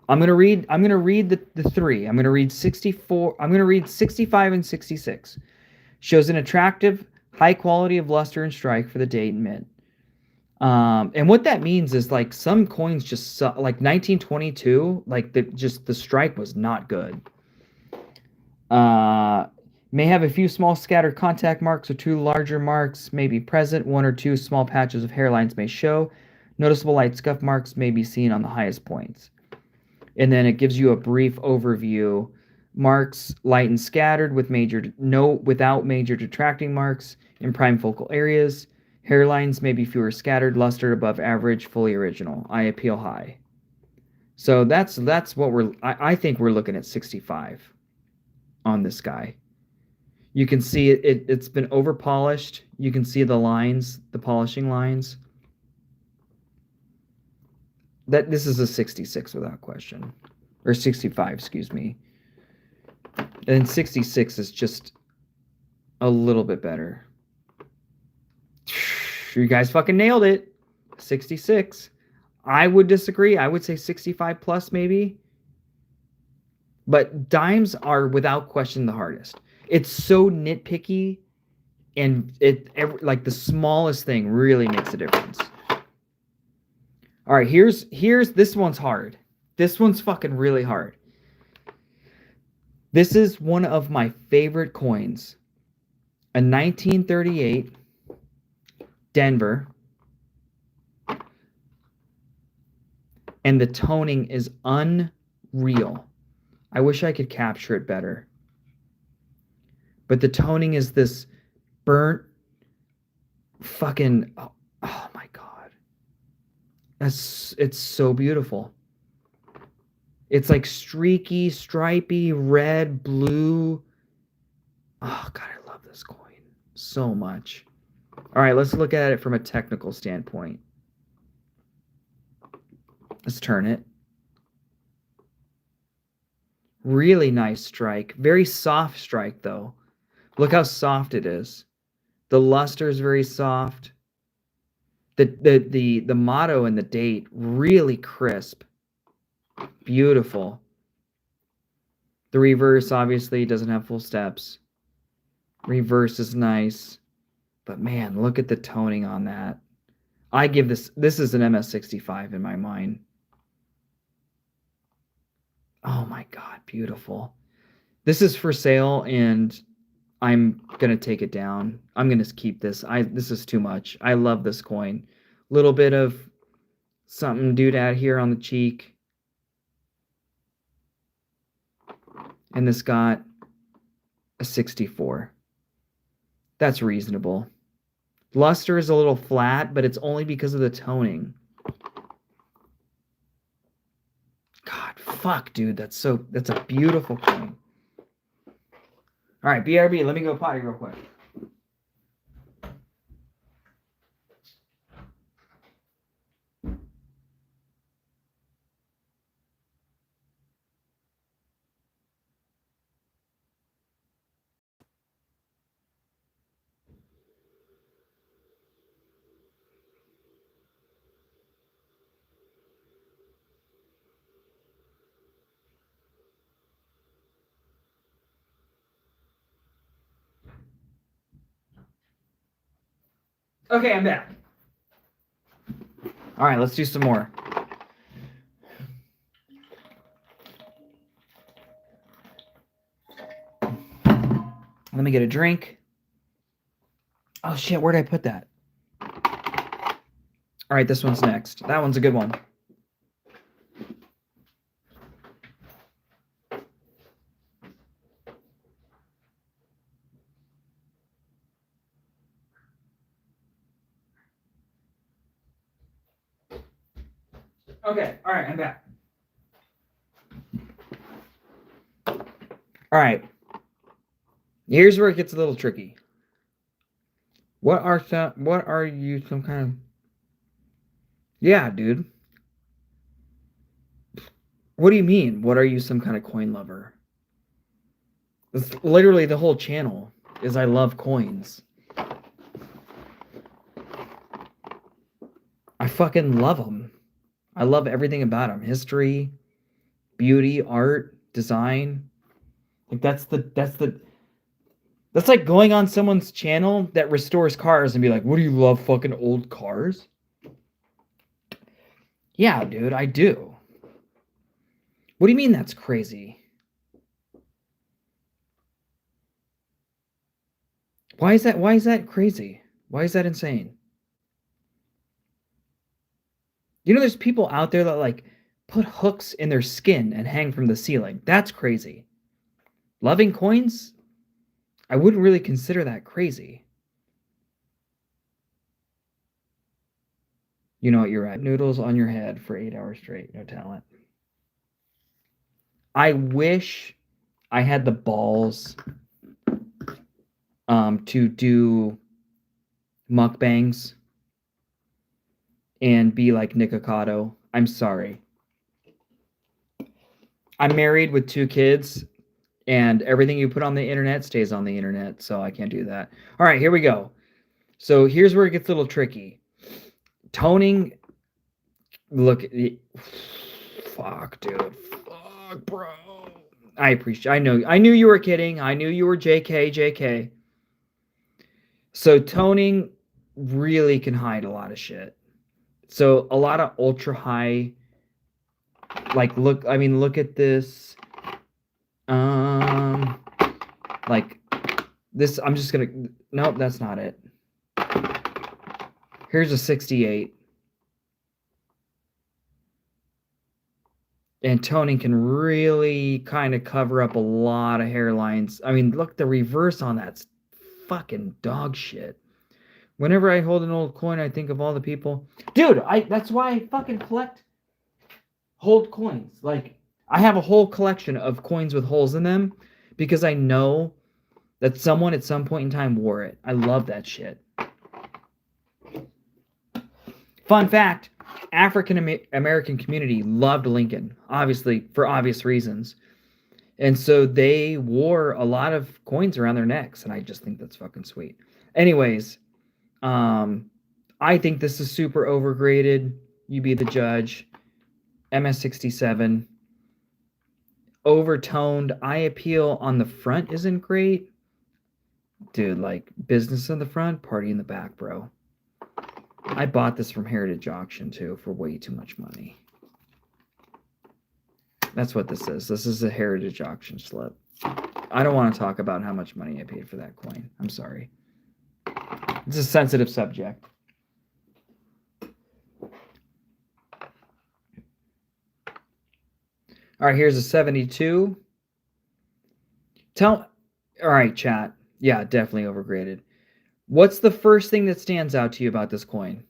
I'm going to read the three. I'm going to read 64. I'm going to read 65 and 66. Shows an attractive, high quality of luster and strike for the date and mint. And what that means is like some coins just like 1922, like the strike was not good. May have a few small scattered contact marks or two larger marks may be present. One or two small patches of hairlines may show. Noticeable light scuff marks may be seen on the highest points. And then it gives you a brief overview. Marks light and scattered without major detracting marks in prime focal areas. Hairlines may be fewer scattered, luster above average, fully original. Eye appeal high. So that's what I think we're looking at 65 on this guy. You can see it's been over polished. You can see the lines, the polishing lines. This is a 66 without question. Or 65, excuse me. And 66 is just a little bit better. You guys fucking nailed it. 66. I would disagree. I would say 65 plus maybe. But dimes are without question the hardest. It's so nitpicky, and like the smallest thing really makes a difference. All right, here's this one's hard. This one's fucking really hard. This is one of my favorite coins. A 1938 Denver. And the toning is unreal. I wish I could capture it better. But the toning is this burnt fucking... Oh my God. It's so beautiful. It's like streaky, stripy, red, blue. Oh God, I love this coin so much. All right, let's look at it from a technical standpoint. Let's turn it. Really nice strike. Very soft strike, though. Look how soft it is. The luster is very soft. The motto and the date, really crisp. Beautiful. The reverse, obviously, doesn't have full steps. Reverse is nice. But man, look at the toning on that. I give this is an MS65 in my mind. Oh my God, beautiful. This is for sale, and I'm going to take it down. I'm going to keep this. This is too much. I love this coin. Little bit of something doodad here on the cheek. And this got a 64. That's reasonable. luster is a little flat, but it's only because of the toning. God, fuck, dude. That's a beautiful coin. All right, BRB, let me go potty real quick. Okay, I'm back. All right, let's do some more. Let me get a drink. Oh, shit, where did I put that? All right, this one's next. That one's a good one. Okay, all right, I'm back. All right. Here's where it gets a little tricky. What are you some kind of... Yeah, dude. What do you mean? What are you some kind of coin lover? That's literally the whole channel is I love coins. I fucking love them. I love everything about them. History, beauty, art, design. Like that's like going on someone's channel that restores cars and be like, "What do you love fucking old cars?" Yeah, dude, I do. What do you mean that's crazy? Why is that crazy? Why is that insane? You know, there's people out there that like put hooks in their skin and hang from the ceiling. That's crazy. Loving coins? I wouldn't really consider that crazy. You know what, you're right. Noodles on your head for 8 hours straight. No talent. I wish I had the balls to do mukbangs and be like Nikocado. I'm sorry. I'm married with 2 kids, and everything you put on the internet stays on the internet, so I can't do that. All right, here we go. So here's where it gets a little tricky. Toning, look, fuck, dude. Fuck, bro. I knew you were kidding. I knew you were JK. So toning really can hide a lot of shit. So a lot of ultra high, like look at this. Like this, I'm just gonna, nope, that's not it. Here's a 68. And toning can really kind of cover up a lot of hairlines. I mean, look, the reverse on that's fucking dog shit. Whenever I hold an old coin, I think of all the people. Dude, that's why I fucking hold coins. Like, I have a whole collection of coins with holes in them because I know that someone at some point in time wore it. I love that shit. Fun fact, African American community loved Lincoln, obviously, for obvious reasons. And so they wore a lot of coins around their necks, and I just think that's fucking sweet. Anyways, I think this is super overgraded. You be the judge. MS67. Overtoned. Eye appeal on the front isn't great. Dude, like, business in the front, party in the back, bro. I bought this from Heritage Auction, too, for way too much money. That's what this is. This is a Heritage Auction slip. I don't want to talk about how much money I paid for that coin. I'm sorry. It's a sensitive subject. All right, here's a 72. All right, chat. Yeah, definitely overgraded. What's the first thing that stands out to you about this coin?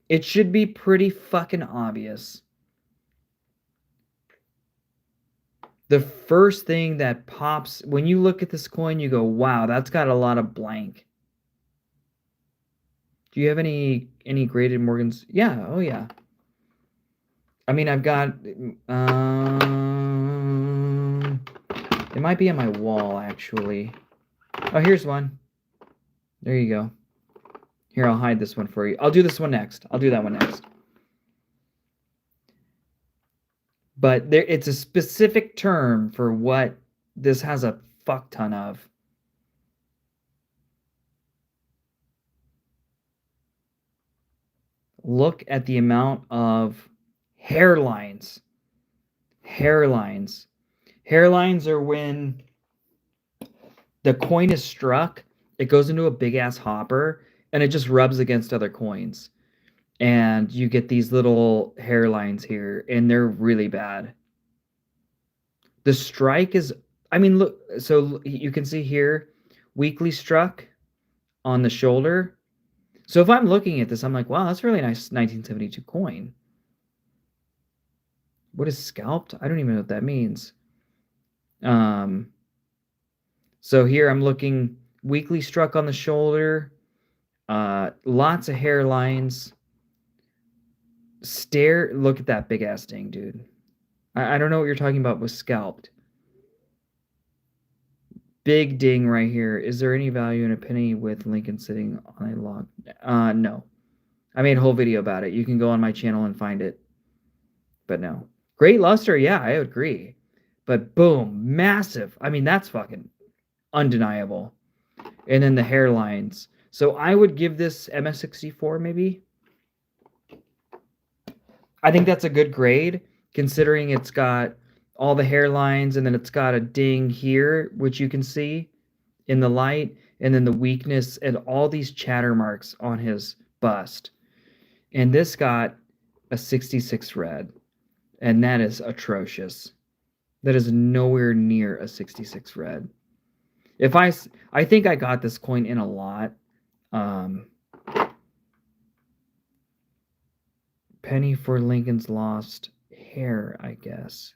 It should be pretty fucking obvious. The first thing that pops when you look at this coin, you go, wow, that's got a lot of blank. Do you have any graded Morgans? Yeah, oh yeah. I mean, I've got it might be on my wall actually. Oh, here's one. There you go. Here, I'll hide this one for you. I'll do this one next. I'll do that one next. But there, it's a specific term for what this has a fuck ton of. Look at the amount of hairlines. Hairlines. Hairlines are when the coin is struck, it goes into a big ass hopper, and it just rubs against other coins. And you get these little hairlines here, and they're really bad. The strike is, I mean, look, so you can see here, weakly struck on the shoulder. So if I'm looking at this, I'm like, wow, that's a really nice 1972 coin. What is scalped? I don't even know what that means. So here I'm looking weakly struck on the shoulder, lots of hairlines. Look at that big ass ding, dude. I don't know what you're talking about with scalped. Big ding right here. Is there any value in a penny with Lincoln sitting on a log? No. I made a whole video about it. You can go on my channel and find it. But no. Great luster, yeah, I agree. But boom, massive. I mean, that's fucking undeniable. And then the hairlines. So I would give this MS64 maybe. I think that's a good grade, considering it's got all the hairlines and then it's got a ding here, which you can see in the light, and then the weakness and all these chatter marks on his bust. And this got a 66 red, and that is atrocious. That is nowhere near a 66 red. If I think I got this coin in a lot. Penny for Lincoln's lost hair, I guess.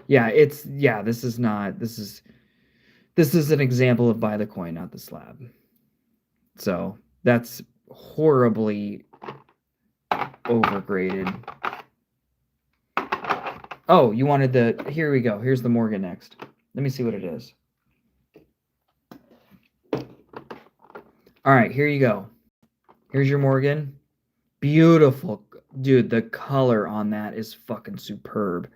Yeah, this is an example of buy the coin, not the slab. So that's horribly overgraded. Oh, you wanted here we go. Here's the Morgan next. Let me see what it is. All right, here you go. Here's your Morgan. Beautiful. Dude, the color on that is fucking superb.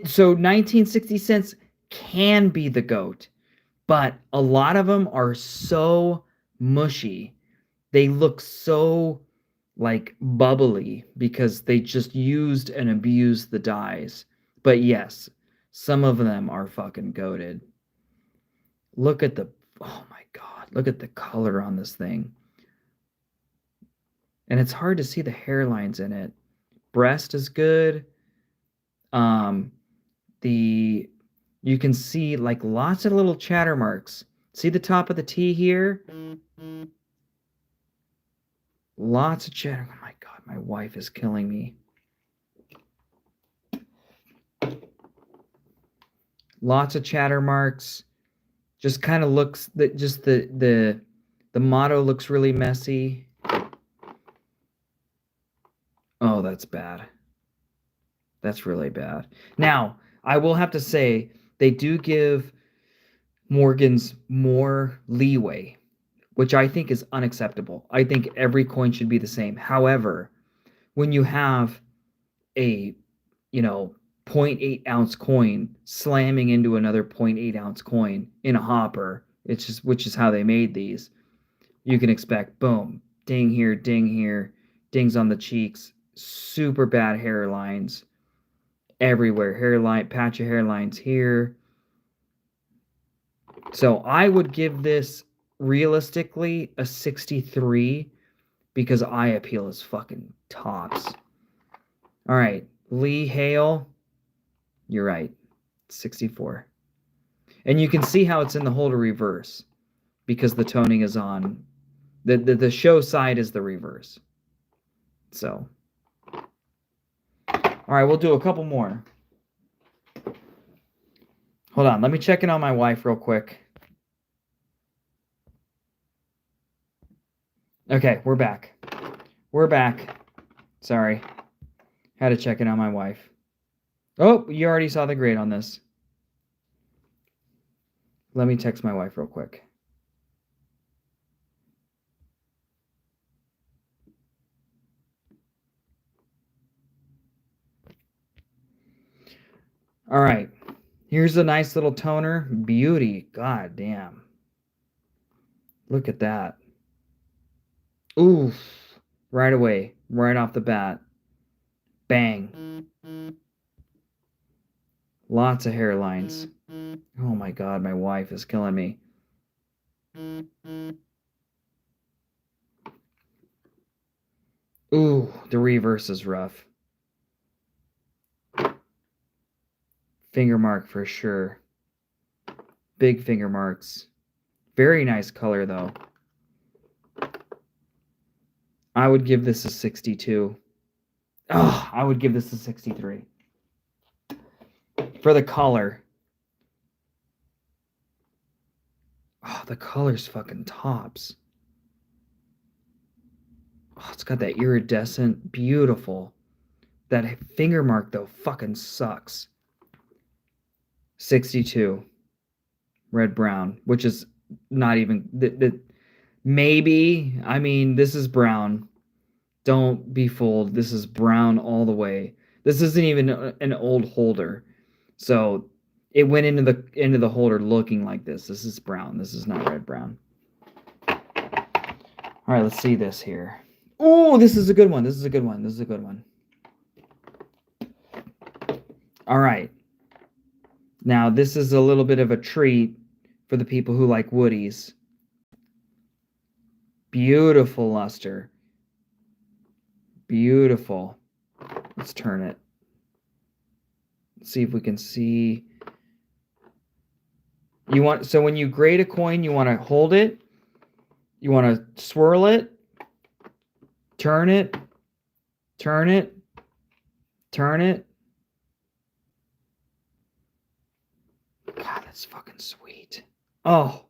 So 1960 cents can be the GOAT, but a lot of them are so mushy. They look so like bubbly because they just used and abused the dyes. But yes, some of them are fucking goated. Look at oh my God, look at the color on this thing. And it's hard to see the hairlines in it. Breast is good. You can see like lots of little chatter marks. See the top of the T here? Lots of chatter. Oh my God, my wife is killing me. Lots of chatter marks. Just kind of looks that just the motto looks really messy. Oh, that's bad. That's really bad. Now, I will have to say they do give Morgans more leeway, which I think is unacceptable. I think every coin should be the same. However, when you have a, 0.8 ounce coin slamming into another 0.8 ounce coin in a hopper, which is how they made these, you can expect, boom, ding here, dings on the cheeks, super bad hairlines everywhere. Patch of hairlines here. So I would give this realistically a 63 because eye appeal is fucking tops. All right, Lee Hale, you're right, 64. And you can see how it's in the holder reverse because the toning is on. The show side is the reverse. So, all right, we'll do a couple more. Hold on, let me check in on my wife real quick. Okay, we're back. We're back. Sorry. Had to check in on my wife. Oh, you already saw the grade on this. Let me text my wife real quick. All right. Here's a nice little toner. Beauty. God damn. Look at that. Oof. Right away. Right off the bat. Bang. Lots of hairlines. Oh my God, my wife is killing me. Ooh, the reverse is rough. Finger mark for sure. Big finger marks. Very nice color though. I would give this a 62. Oh, I would give this a 63. For the color. Oh, the color's fucking tops. Oh, it's got that iridescent, beautiful. That finger mark though fucking sucks. 62. Red brown, which is not even maybe. I mean, this is brown. Don't be fooled. This is brown all the way. This isn't even an old holder. So it went into the holder looking like this. This is brown. This is not red brown. All right, let's see this here. Oh, this is a good one. This is a good one. This is a good one. All right. Now, this is a little bit of a treat for the people who like woodies. Beautiful luster. Beautiful. Let's turn it. Let's see if we can see. So when you grade a coin, you want to hold it. You want to swirl it. Turn it. Turn it. Turn it. God, that's fucking sweet. Oh.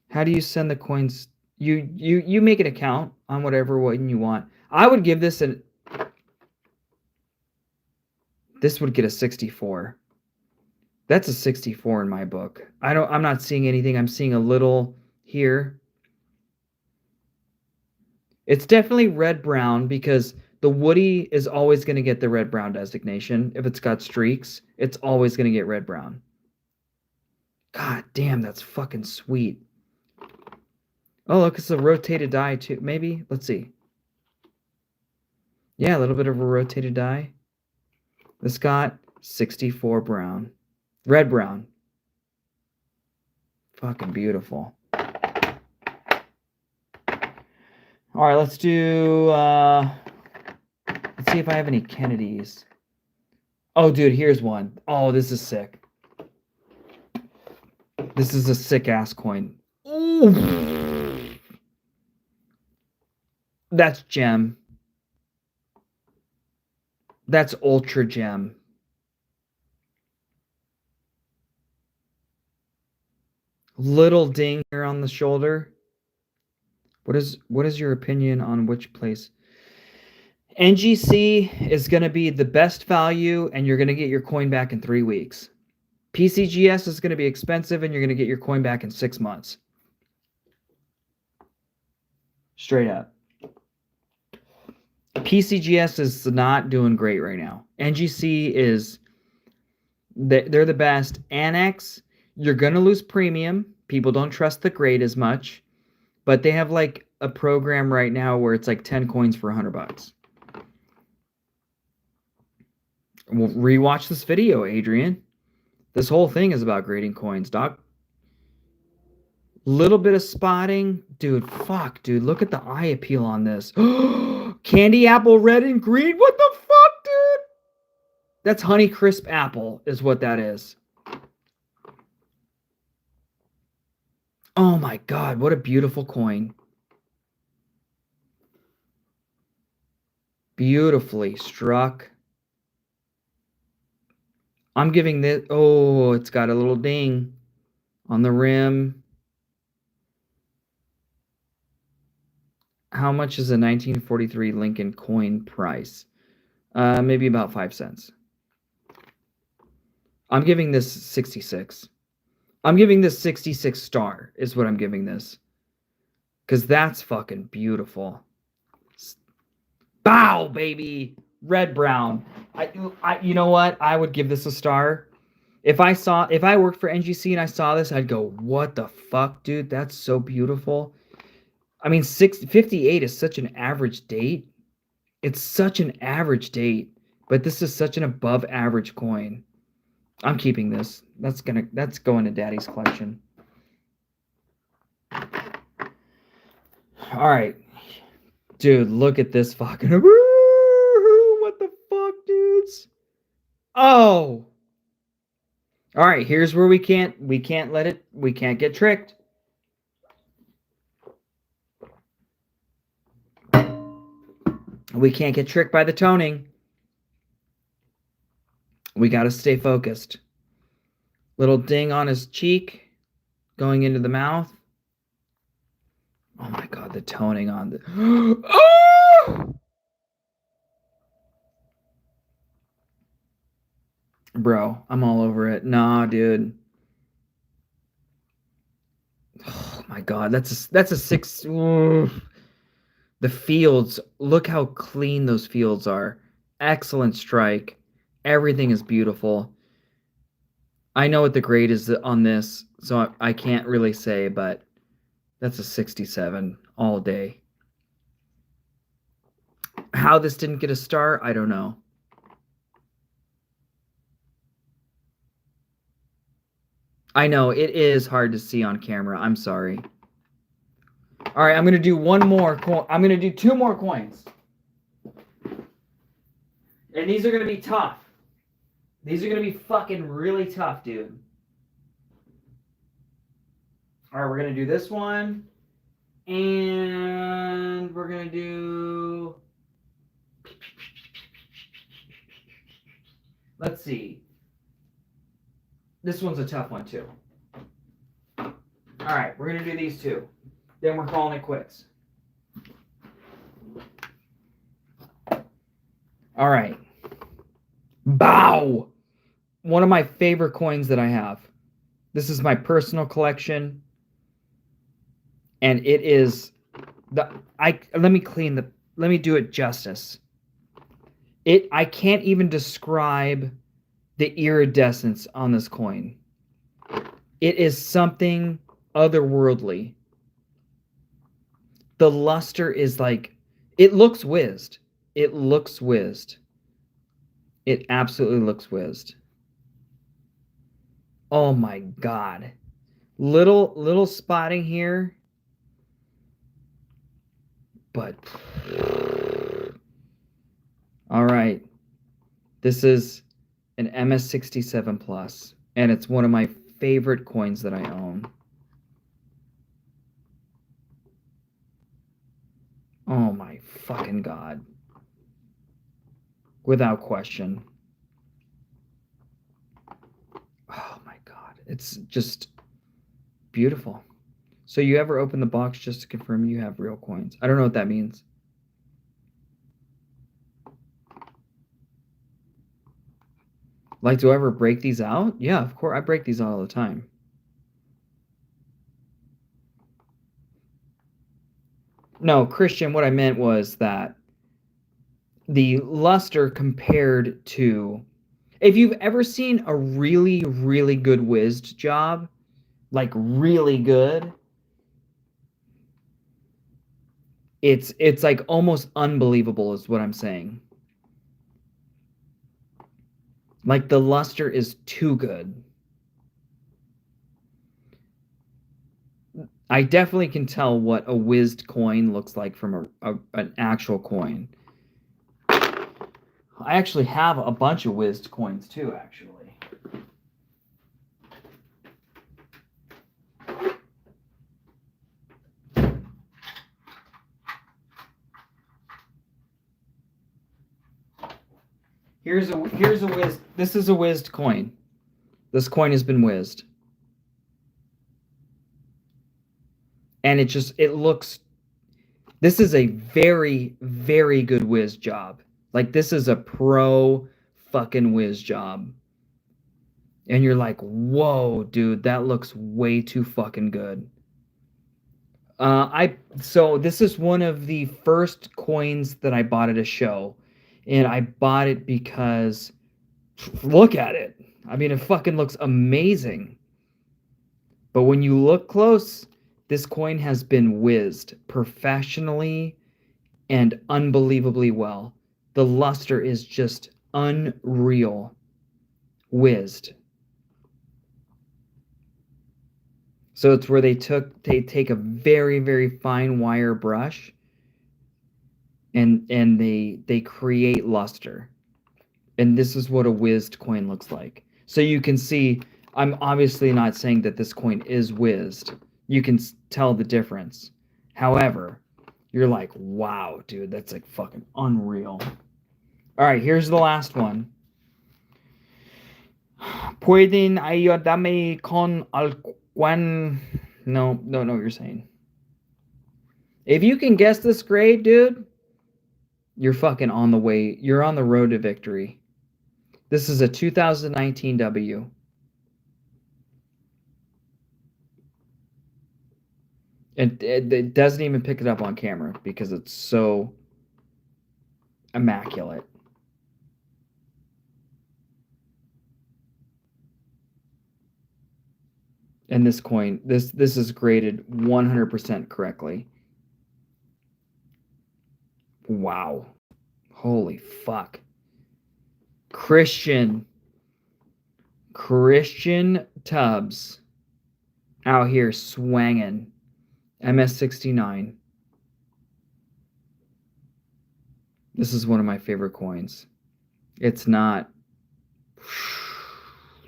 How do you send the coins? You make an account on whatever one you want. I would give this this would get a 64. That's a 64 in my book. I'm not seeing anything. I'm seeing a little here. It's definitely red brown because the woody is always going to get the red brown designation. If it's got streaks, it's always going to get red brown. God damn, that's fucking sweet. Oh, look, it's a rotated die too. Maybe? Let's see. Yeah, a little bit of a rotated die. This got 64 brown. Red brown. Fucking beautiful. All right, let's do... let's see if I have any Kennedys. Oh, dude, here's one. Oh, this is sick. This is a sick-ass coin. Ooh. That's gem. That's ultra gem. Little ding here on the shoulder. What is your opinion on which place? NGC is going to be the best value, and you're going to get your coin back in 3 weeks. PCGS is going to be expensive, and you're going to get your coin back in 6 months. Straight up. PCGS is not doing great right now. NGC is... they're the best. Annex, you're going to lose premium. People don't trust the grade as much. But they have like a program right now where it's like 10 coins for $100. Well, rewatch this video, Adrian. This whole thing is about grading coins, doc. Little bit of spotting. Dude, fuck, dude. Look at the eye appeal on this. Candy apple red and green? What the fuck, dude? That's Honey Crisp apple is what that is. Oh my God, what a beautiful coin. Beautifully struck. I'm giving this, oh, it's got a little ding on the rim. How much is a 1943 Lincoln coin price? Maybe about 5 cents. I'm giving this 66. I'm giving this 66 star is what I'm giving this. Because that's fucking beautiful. Bow, baby! Red brown. You know what? I would give this a star. If I worked for NGC and I saw this, I'd go, what the fuck, dude? That's so beautiful. I mean, 58 is such an average date. It's such an average date, but this is such an above average coin. I'm keeping this. That's going to Daddy's collection. All right. Dude, look at this fucking what the fuck, dudes? Oh. All right, here's where we can't get tricked. We can't get tricked by the toning. We got to stay focused. Little ding on his cheek, going into the mouth. Oh my God, the toning on the... Oh! Bro, I'm all over it. Nah, dude. Oh my God, that's a 6... Ooh. The fields, look how clean those fields are. Excellent strike. Everything is beautiful. I know what the grade is on this, so I can't really say, but that's a 67 all day. How this didn't get a star, I don't know. I know, it is hard to see on camera. I'm sorry. All right, I'm going to do one more coin. I'm going to do 2 more coins. And these are going to be tough. These are going to be fucking really tough, dude. All right, we're going to do this one. And we're going to do... Let's see. This one's a tough one, too. All right, we're going to do these 2. Then we're calling it quits. All right. Bow! One of my favorite coins that I have. This is my personal collection. And it is let me do it justice. I can't even describe the iridescence on this coin. It is something otherworldly. The luster is like, it looks whizzed. It looks whizzed. It absolutely looks whizzed. Oh my God. Little spotting here. But all right. This is an MS67 Plus, and it's one of my favorite coins that I own. Oh my fucking God. Without question. Oh my God. It's just beautiful. So you ever open the box just to confirm you have real coins? I don't know what that means. Like, do I ever break these out? Yeah, of course. I break these out all the time. No, Christian, what I meant was that the luster compared to... If you've ever seen a really, really good whizzed job, like really good, it's like almost unbelievable is what I'm saying. Like the luster is too good. I definitely can tell what a whizzed coin looks like from an actual coin. I actually have a bunch of whizzed coins too, actually. Here's a whizzed. This is a whizzed coin. This coin has been whizzed. And it looks, this is a very, very good whiz job. Like, this is a pro fucking whiz job. And you're like, whoa, dude, that looks way too fucking good. So this is one of the first coins that I bought at a show. And I bought it because, look at it. I mean, it fucking looks amazing. But when you look close, this coin has been whizzed professionally and unbelievably well. The luster is just unreal. Whizzed. So it's where they take a very, very fine wire brush and they create luster. And this is what a whizzed coin looks like. So you can see, I'm obviously not saying that this coin is whizzed. You can tell the difference. However, you're like, wow, dude, that's like fucking unreal. All right, here's the last one. Pueden ayudarme con algún... No, don't know what you're saying. If you can guess this grade, dude, you're fucking on the way. You're on the road to victory. This is a 2019 W. And it doesn't even pick it up on camera because it's so immaculate. And this coin, this is graded 100% correctly. Wow. Holy fuck. Christian Tubbs out here swanging. MS69. This is one of my favorite coins. It's not...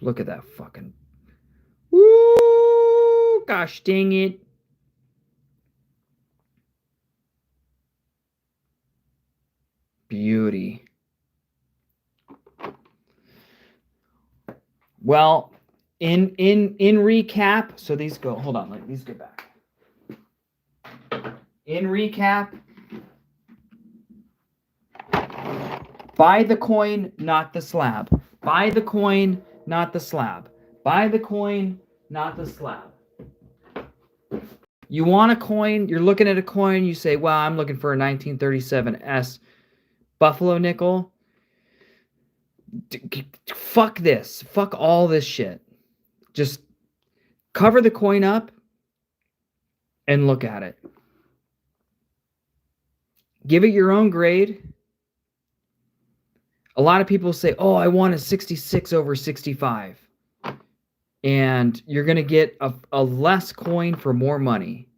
Look at that fucking... Woo! Gosh dang it. Beauty. Well, in recap, so these go, hold on, let these go back. In recap, buy the coin, not the slab. Buy the coin, not the slab. Buy the coin, not the slab. You want a coin, you're looking at a coin, you say, well, I'm looking for a 1937S Buffalo nickel. Fuck this. Fuck all this shit. Just cover the coin up and look at it. Give it your own grade. A lot of people say, oh, I want a 66 over 65. And you're going to get a less coin for more money.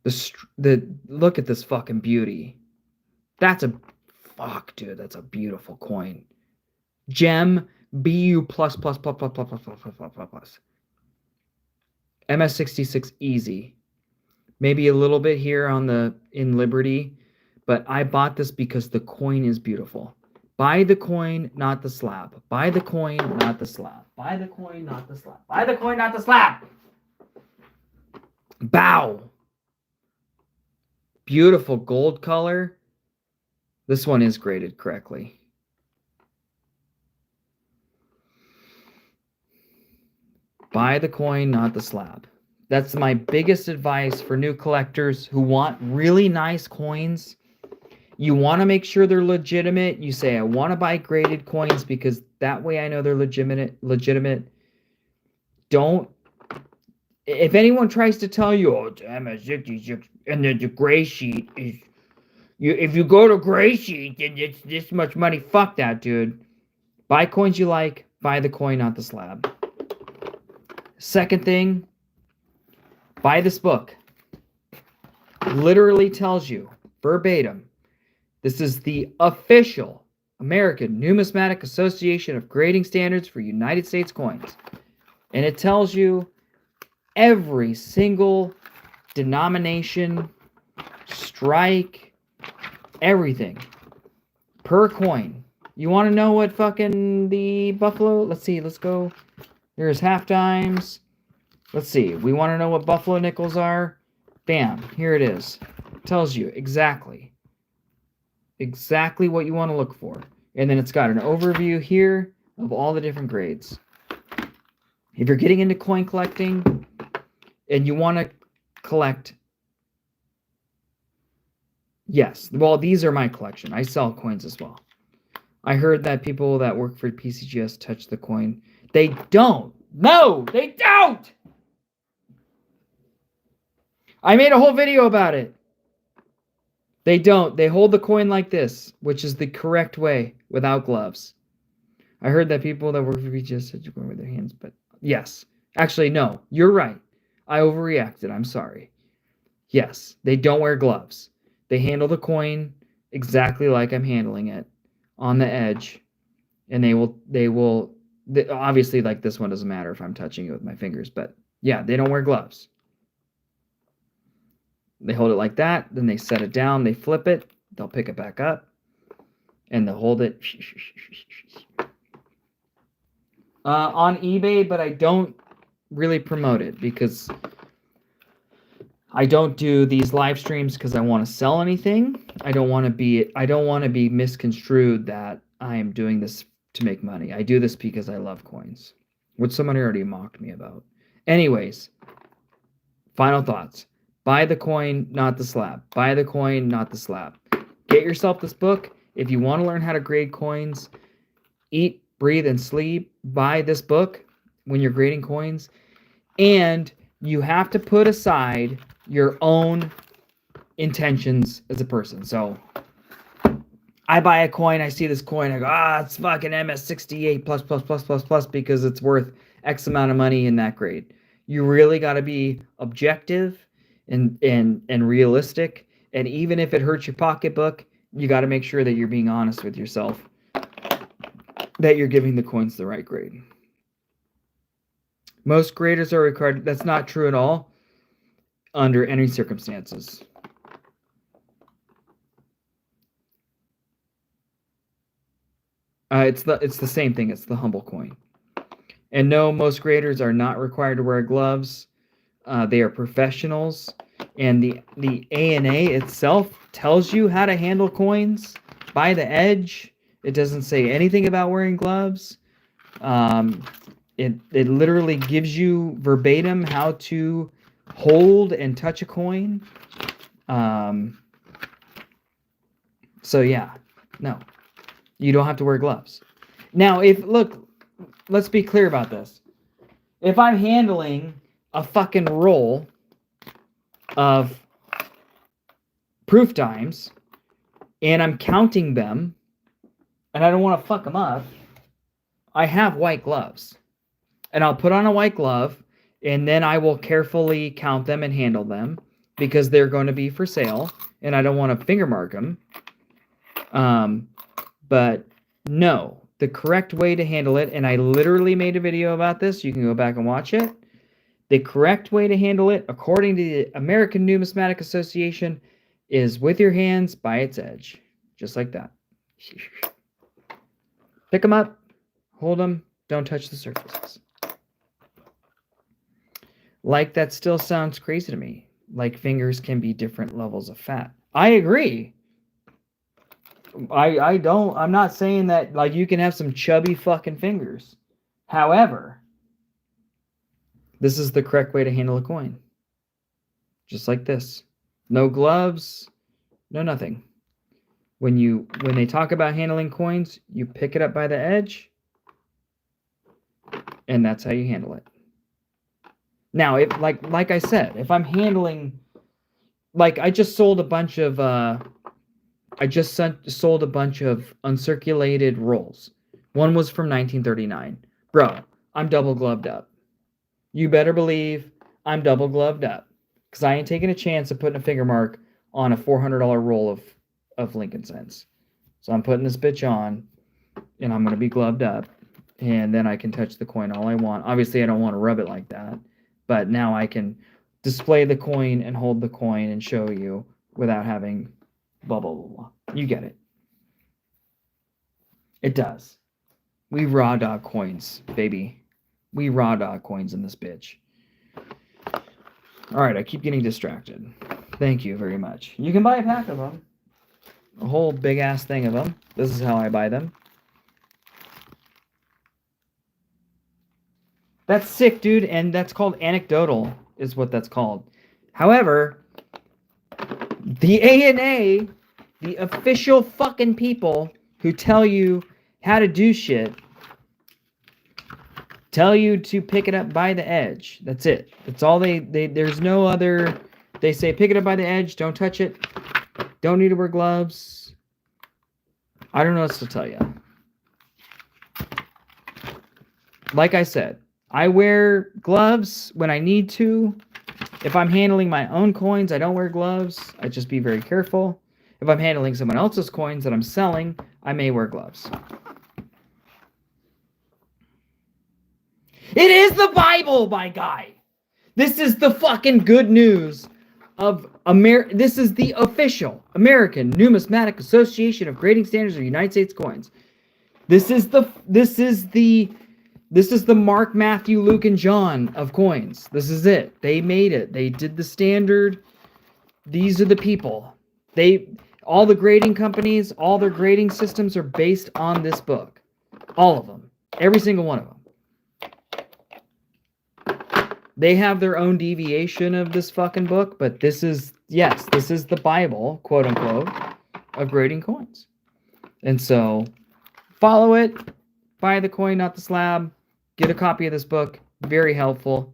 Look at this fucking beauty. That's a... Fuck, dude, that's a beautiful coin. Gem, BU plus. MS66 easy. Maybe a little bit here in Liberty, but I bought this because the coin is beautiful. Buy the coin, not the slab. Buy the coin, not the slab. Buy the coin, not the slab. Buy the coin, not the slab. Bow. Beautiful gold color. This one is graded correctly. Buy the coin, not the slab. That's my biggest advice for new collectors who want really nice coins. You want to make sure they're legitimate. You say, I want to buy graded coins because that way I know they're legitimate. Don't... If anyone tries to tell you, oh, damn, and then the gray sheet is... if you go to gray sheet, then it's this much money. Fuck that, dude. Buy coins you like. Buy the coin, not the slab. Second thing, buy this book. Literally tells you, verbatim, this is the official American Numismatic Association of Grading Standards for United States coins. And it tells you every single denomination, strike, everything. per coin. You want to know what fucking the Buffalo... Let's see. Let's go. There's half dimes. Let's see. We want to know what Buffalo nickels are. Bam. Here it is. Tells you exactly what you want to look for. And then it's got an overview here of all the different grades. If you're getting into coin collecting and you want to collect... Yes. Well, these are my collection. I sell coins as well. I heard that people that work for PCGS touch the coin. They don't. No, they don't. I made a whole video about it. They don't. They hold the coin like this, which is the correct way without gloves. I heard that people that work for PCGS touch the coin with their hands, but yes. Actually, no. You're right. I overreacted. I'm sorry. Yes, they don't wear gloves. They handle the coin exactly like I'm handling it on the edge, and they will obviously, like, this one doesn't matter if I'm touching it with my fingers, but yeah, they don't wear gloves. They hold it like that, then they set it down, they flip it, they'll pick it back up, and they'll hold it on eBay, but I don't really promote it because I don't do these live streams because I want to sell anything. I don't want to be misconstrued that I am doing this to make money. I do this because I love coins, which someone already mocked me about. Anyways, final thoughts. Buy the coin, not the slab. Buy the coin, not the slab. Get yourself this book. If you want to learn how to grade coins, eat, breathe, and sleep, buy this book when you're grading coins. And you have to put aside your own intentions as a person. So I buy a coin, I see this coin, I go, it's fucking MS68 plus because it's worth X amount of money in that grade. You really got to be objective and realistic. And even if it hurts your pocketbook, you got to make sure that you're being honest with yourself, that you're giving the coins the right grade. Most graders are required. That's not true at all under any circumstances. It's the same thing. It's the humble coin. And no, most graders are not required to wear gloves. They are professionals. And the ANA itself tells you how to handle coins by the edge. It doesn't say anything about wearing gloves. It literally gives you verbatim how to hold and touch a coin. So yeah, no, you don't have to wear gloves. Now, let's be clear about this. If I'm handling a fucking roll of proof dimes and I'm counting them and I don't want to fuck them up, I have white gloves. And I'll put on a white glove, and then I will carefully count them and handle them because they're going to be for sale, and I don't want to finger mark them. But no, the correct way to handle it, and I literally made a video about this. You can go back and watch it. The correct way to handle it, according to the American Numismatic Association, is with your hands by its edge. Just like that. Pick them up, hold them, don't touch the surfaces. Like, that still sounds crazy to me. Like, fingers can be different levels of fat. I agree. I'm not saying that, like, you can have some chubby fucking fingers. However, this is the correct way to handle a coin. Just like this. No gloves, no nothing. When they talk about handling coins, you pick it up by the edge, and that's how you handle it. Now, if like I said, if I'm handling, like, I just sold a bunch of sold a bunch of uncirculated rolls. One was from 1939. Bro, I'm double gloved up. You better believe I'm double gloved up, because I ain't taking a chance of putting a finger mark on a $400 roll of Lincoln cents. So I'm putting this bitch on, and I'm going to be gloved up, and then I can touch the coin all I want. Obviously, I don't want to rub it like that, but now I can display the coin and hold the coin and show you without having blah, blah, blah, blah. You get it. It does. We raw dog coins, baby. We raw dog coins in this bitch. All right, I keep getting distracted. Thank you very much. You can buy a pack of them. A whole big-ass thing of them. This is how I buy them. That's sick, dude, and that's called anecdotal, is what that's called. However, the ANA, the official fucking people who tell you how to do shit, tell you to pick it up by the edge. That's it. That's all they there's no other. They say pick it up by the edge, don't touch it, don't need to wear gloves. I don't know what else to tell you. Like I said, I wear gloves when I need to. If I'm handling my own coins, I don't wear gloves. I just be very careful. If I'm handling someone else's coins that I'm selling, I may wear gloves. It is the Bible, my guy. This is the fucking good news of This is the official American Numismatic Association of Grading Standards of United States coins. This is the Mark, Matthew, Luke, and John of coins. This is it. They made it. They did the standard. These are the people. All the grading companies, all their grading systems are based on this book. All of them. Every single one of them. They have their own deviation of this fucking book, but this is the Bible, quote unquote, of grading coins. And so, follow it. Buy the coin, not the slab. Get a copy of this book. Very helpful.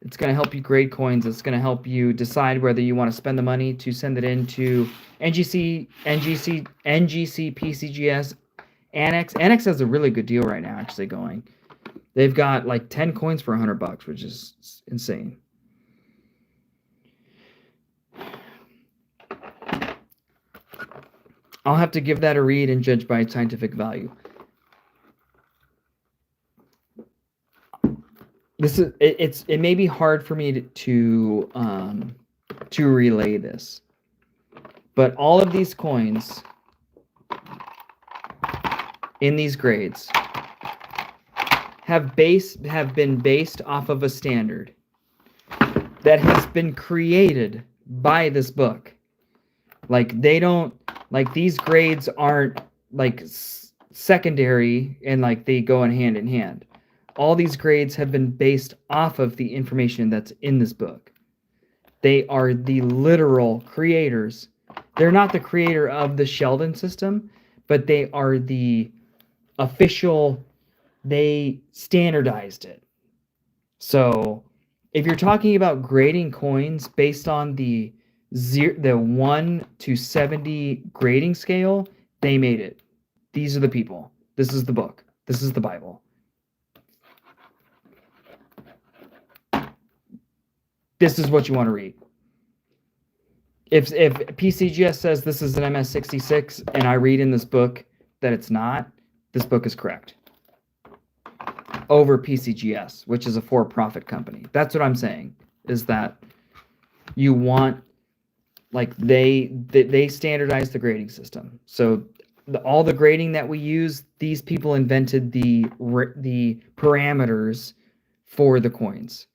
It's going to help you grade coins. It's going to help you decide whether you want to spend the money to send it into NGC, PCGS, Annex. Annex has a really good deal right now, actually, going. They've got like 10 coins for $100, which is insane. I'll have to give that a read and judge by its scientific value. It may be hard for me to relay this, but all of these coins in these grades have been based off of a standard that has been created by this book. Like these grades aren't like secondary and like they go hand in hand. All these grades have been based off of the information that's in this book. They are the literal creators. They're not the creator of the Sheldon system, but they are the official. They standardized it. So if you're talking about grading coins based on the 1 to 70 grading scale, they made it. These are the people. This is the book. This is the Bible. This is what you want to read. If PCGS says this is an MS66 and I read in this book that it's not, this book is correct. Over PCGS, which is a for-profit company. That's what I'm saying, is that you want, like, they standardize the grading system. So all the grading that we use, these people invented the parameters for the coins.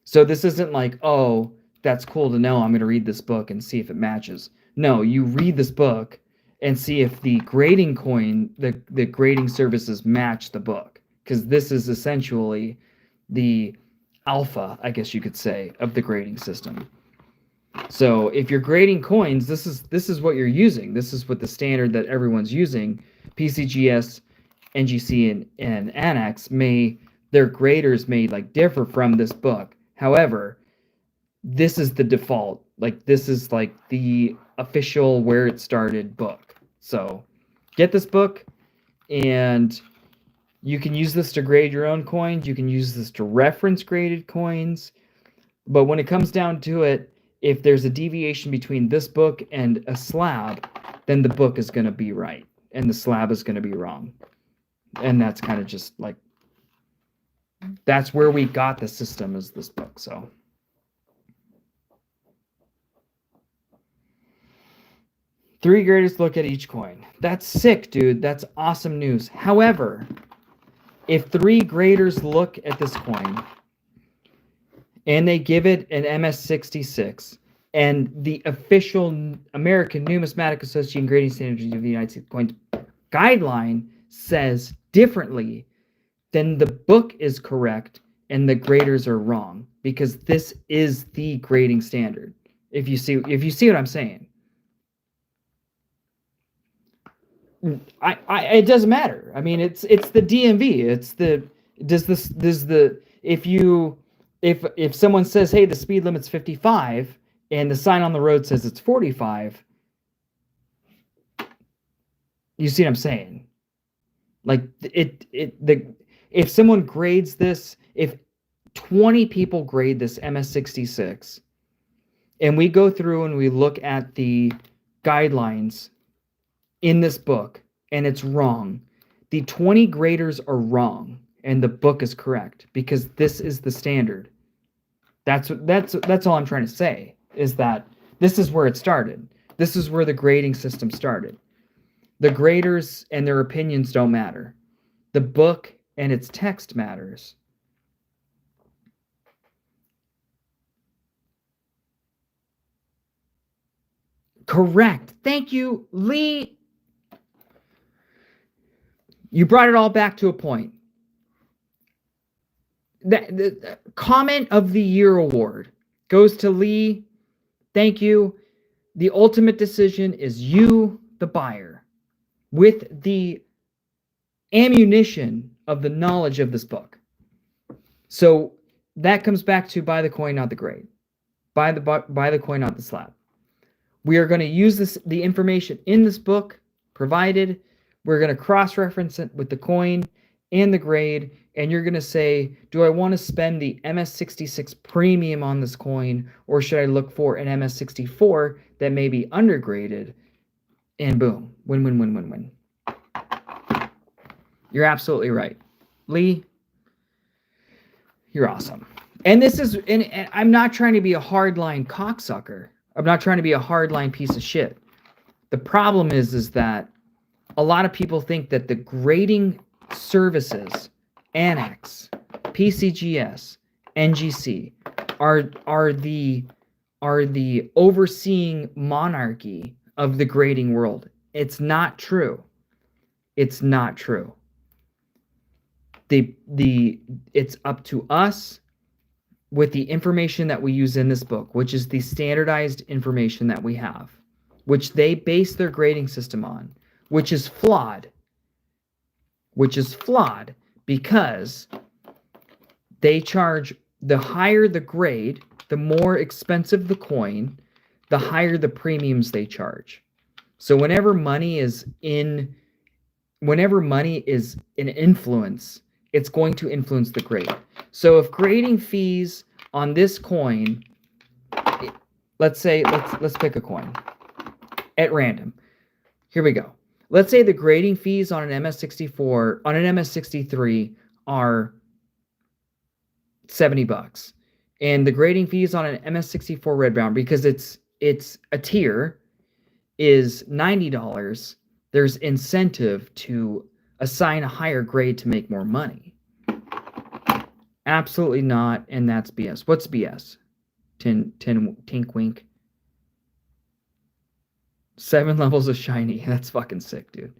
So this isn't like, oh, that's cool to know. I'm going to read this book and see if it matches. No, you read this book and see if the grading coin, the grading services match the book. Because this is essentially the alpha, I guess you could say, of the grading system. So if you're grading coins, this is what you're using. This is what the standard that everyone's using. PCGS, NGC, and Annex their graders may like differ from this book. However, this is the default. Like this is like the official where it started book. So get this book, and you can use this to grade your own coins. You can use this to reference graded coins. But when it comes down to it, if there's a deviation between this book and a slab, then the book is going to be right and the slab is going to be wrong. And that's kind of just like, that's where we got the system, is this book. So 3 graders look at each coin. That's sick, dude. That's awesome news. However, if 3 graders look at this coin and they give it an MS66, and the official American Numismatic Association Grading Standards of the United States Coins guideline says differently, then the book is correct and the graders are wrong, because this is the grading standard. If you see what I'm saying. It doesn't matter. I mean, it's the DMV. It's the if someone says, hey, the speed limit's 55 and the sign on the road says it's 45, you see what I'm saying? Like if someone grades this, if 20 people grade this MS66 and we go through and we look at the guidelines in this book and it's wrong, the 20 graders are wrong and the book is correct, because this is the standard. That's all I'm trying to say, is that this is where it started. This is where the grading system started. The graders and their opinions don't matter. The book and its text matters. Correct. Thank you, Lee. You brought it all back to a point. The comment of the year award goes to Lee. Thank you. The ultimate decision is you, the buyer, with the ammunition of the knowledge of this book. So that comes back to buy the coin, not the grade. Buy the coin, not the slab. We are going to use the information in this book provided. We're going to cross-reference it with the coin and the grade, and you're going to say, do I want to spend the MS66 premium on this coin, or should I look for an MS64 that may be undergraded? And boom, win, win, win, win, win. You're absolutely right. Lee, you're awesome. And this is, and I'm not trying to be a hardline cocksucker. I'm not trying to be a hardline piece of shit. The problem is that a lot of people think that the grading services, Annex, PCGS, NGC, are the overseeing monarchy of the grading world. It's not true. It's not true. It's up to us with the information that we use in this book, which is the standardized information that we have, which they base their grading system on, which is flawed. Because they charge, the higher the grade, the more expensive the coin, the higher the premiums they charge. So whenever money is an influence, it's going to influence the grade. So if grading fees on this coin, let's pick a coin at random. Here we go. Let's say the grading fees on an MS64, on an MS63 are $70, and the grading fees on an MS64 red brown, because it's a tier, is $90. There's incentive to assign a higher grade to make more money. Absolutely not, and that's BS. What's BS? Tink wink. 7 levels of shiny. That's fucking sick, dude.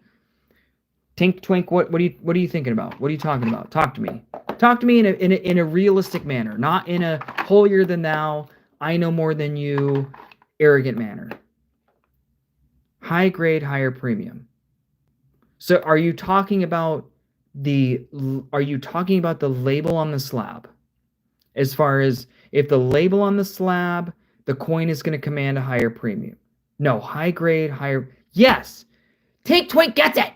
Tink twink. What are you thinking about? What are you talking about? Talk to me. Talk to me in a realistic manner, not in a holier than thou, I know more than you, arrogant manner. High grade, higher premium. So are you talking about the label on the slab? As far as if the label on the slab, the coin is going to command a higher premium. No, high grade, higher. Yes. Tink Twink gets it.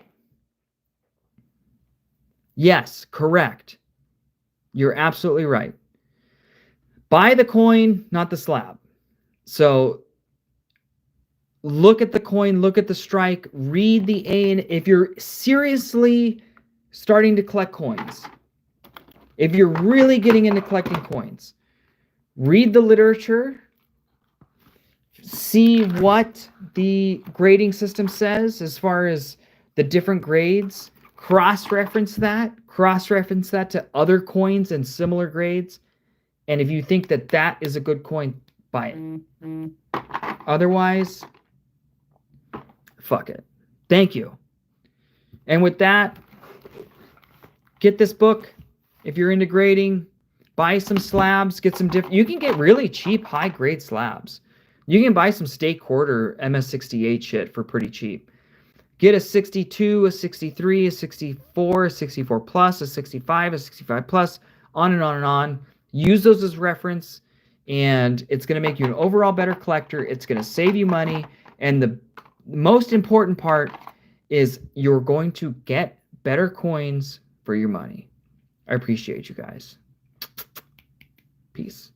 Yes, correct. You're absolutely right. Buy the coin, not the slab. So look at the coin, look at the strike, read the A. And if you're seriously starting to collect coins, if you're really getting into collecting coins, read the literature, see what the grading system says as far as the different grades. Cross-reference that to other coins and similar grades. And if you think that that is a good coin, buy it. Otherwise, fuck it. Thank you. And with that, get this book. If you're into grading, buy some slabs, get some different. You can get really cheap, high-grade slabs. You can buy some State Quarter MS68 shit for pretty cheap. Get a 62, a 63, a 64, a 64 plus, a 65, a 65 plus, on and on and on. Use those as reference, and it's going to make you an overall better collector. It's going to save you money, and the most important part is you're going to get better coins for your money. I appreciate you guys. Peace.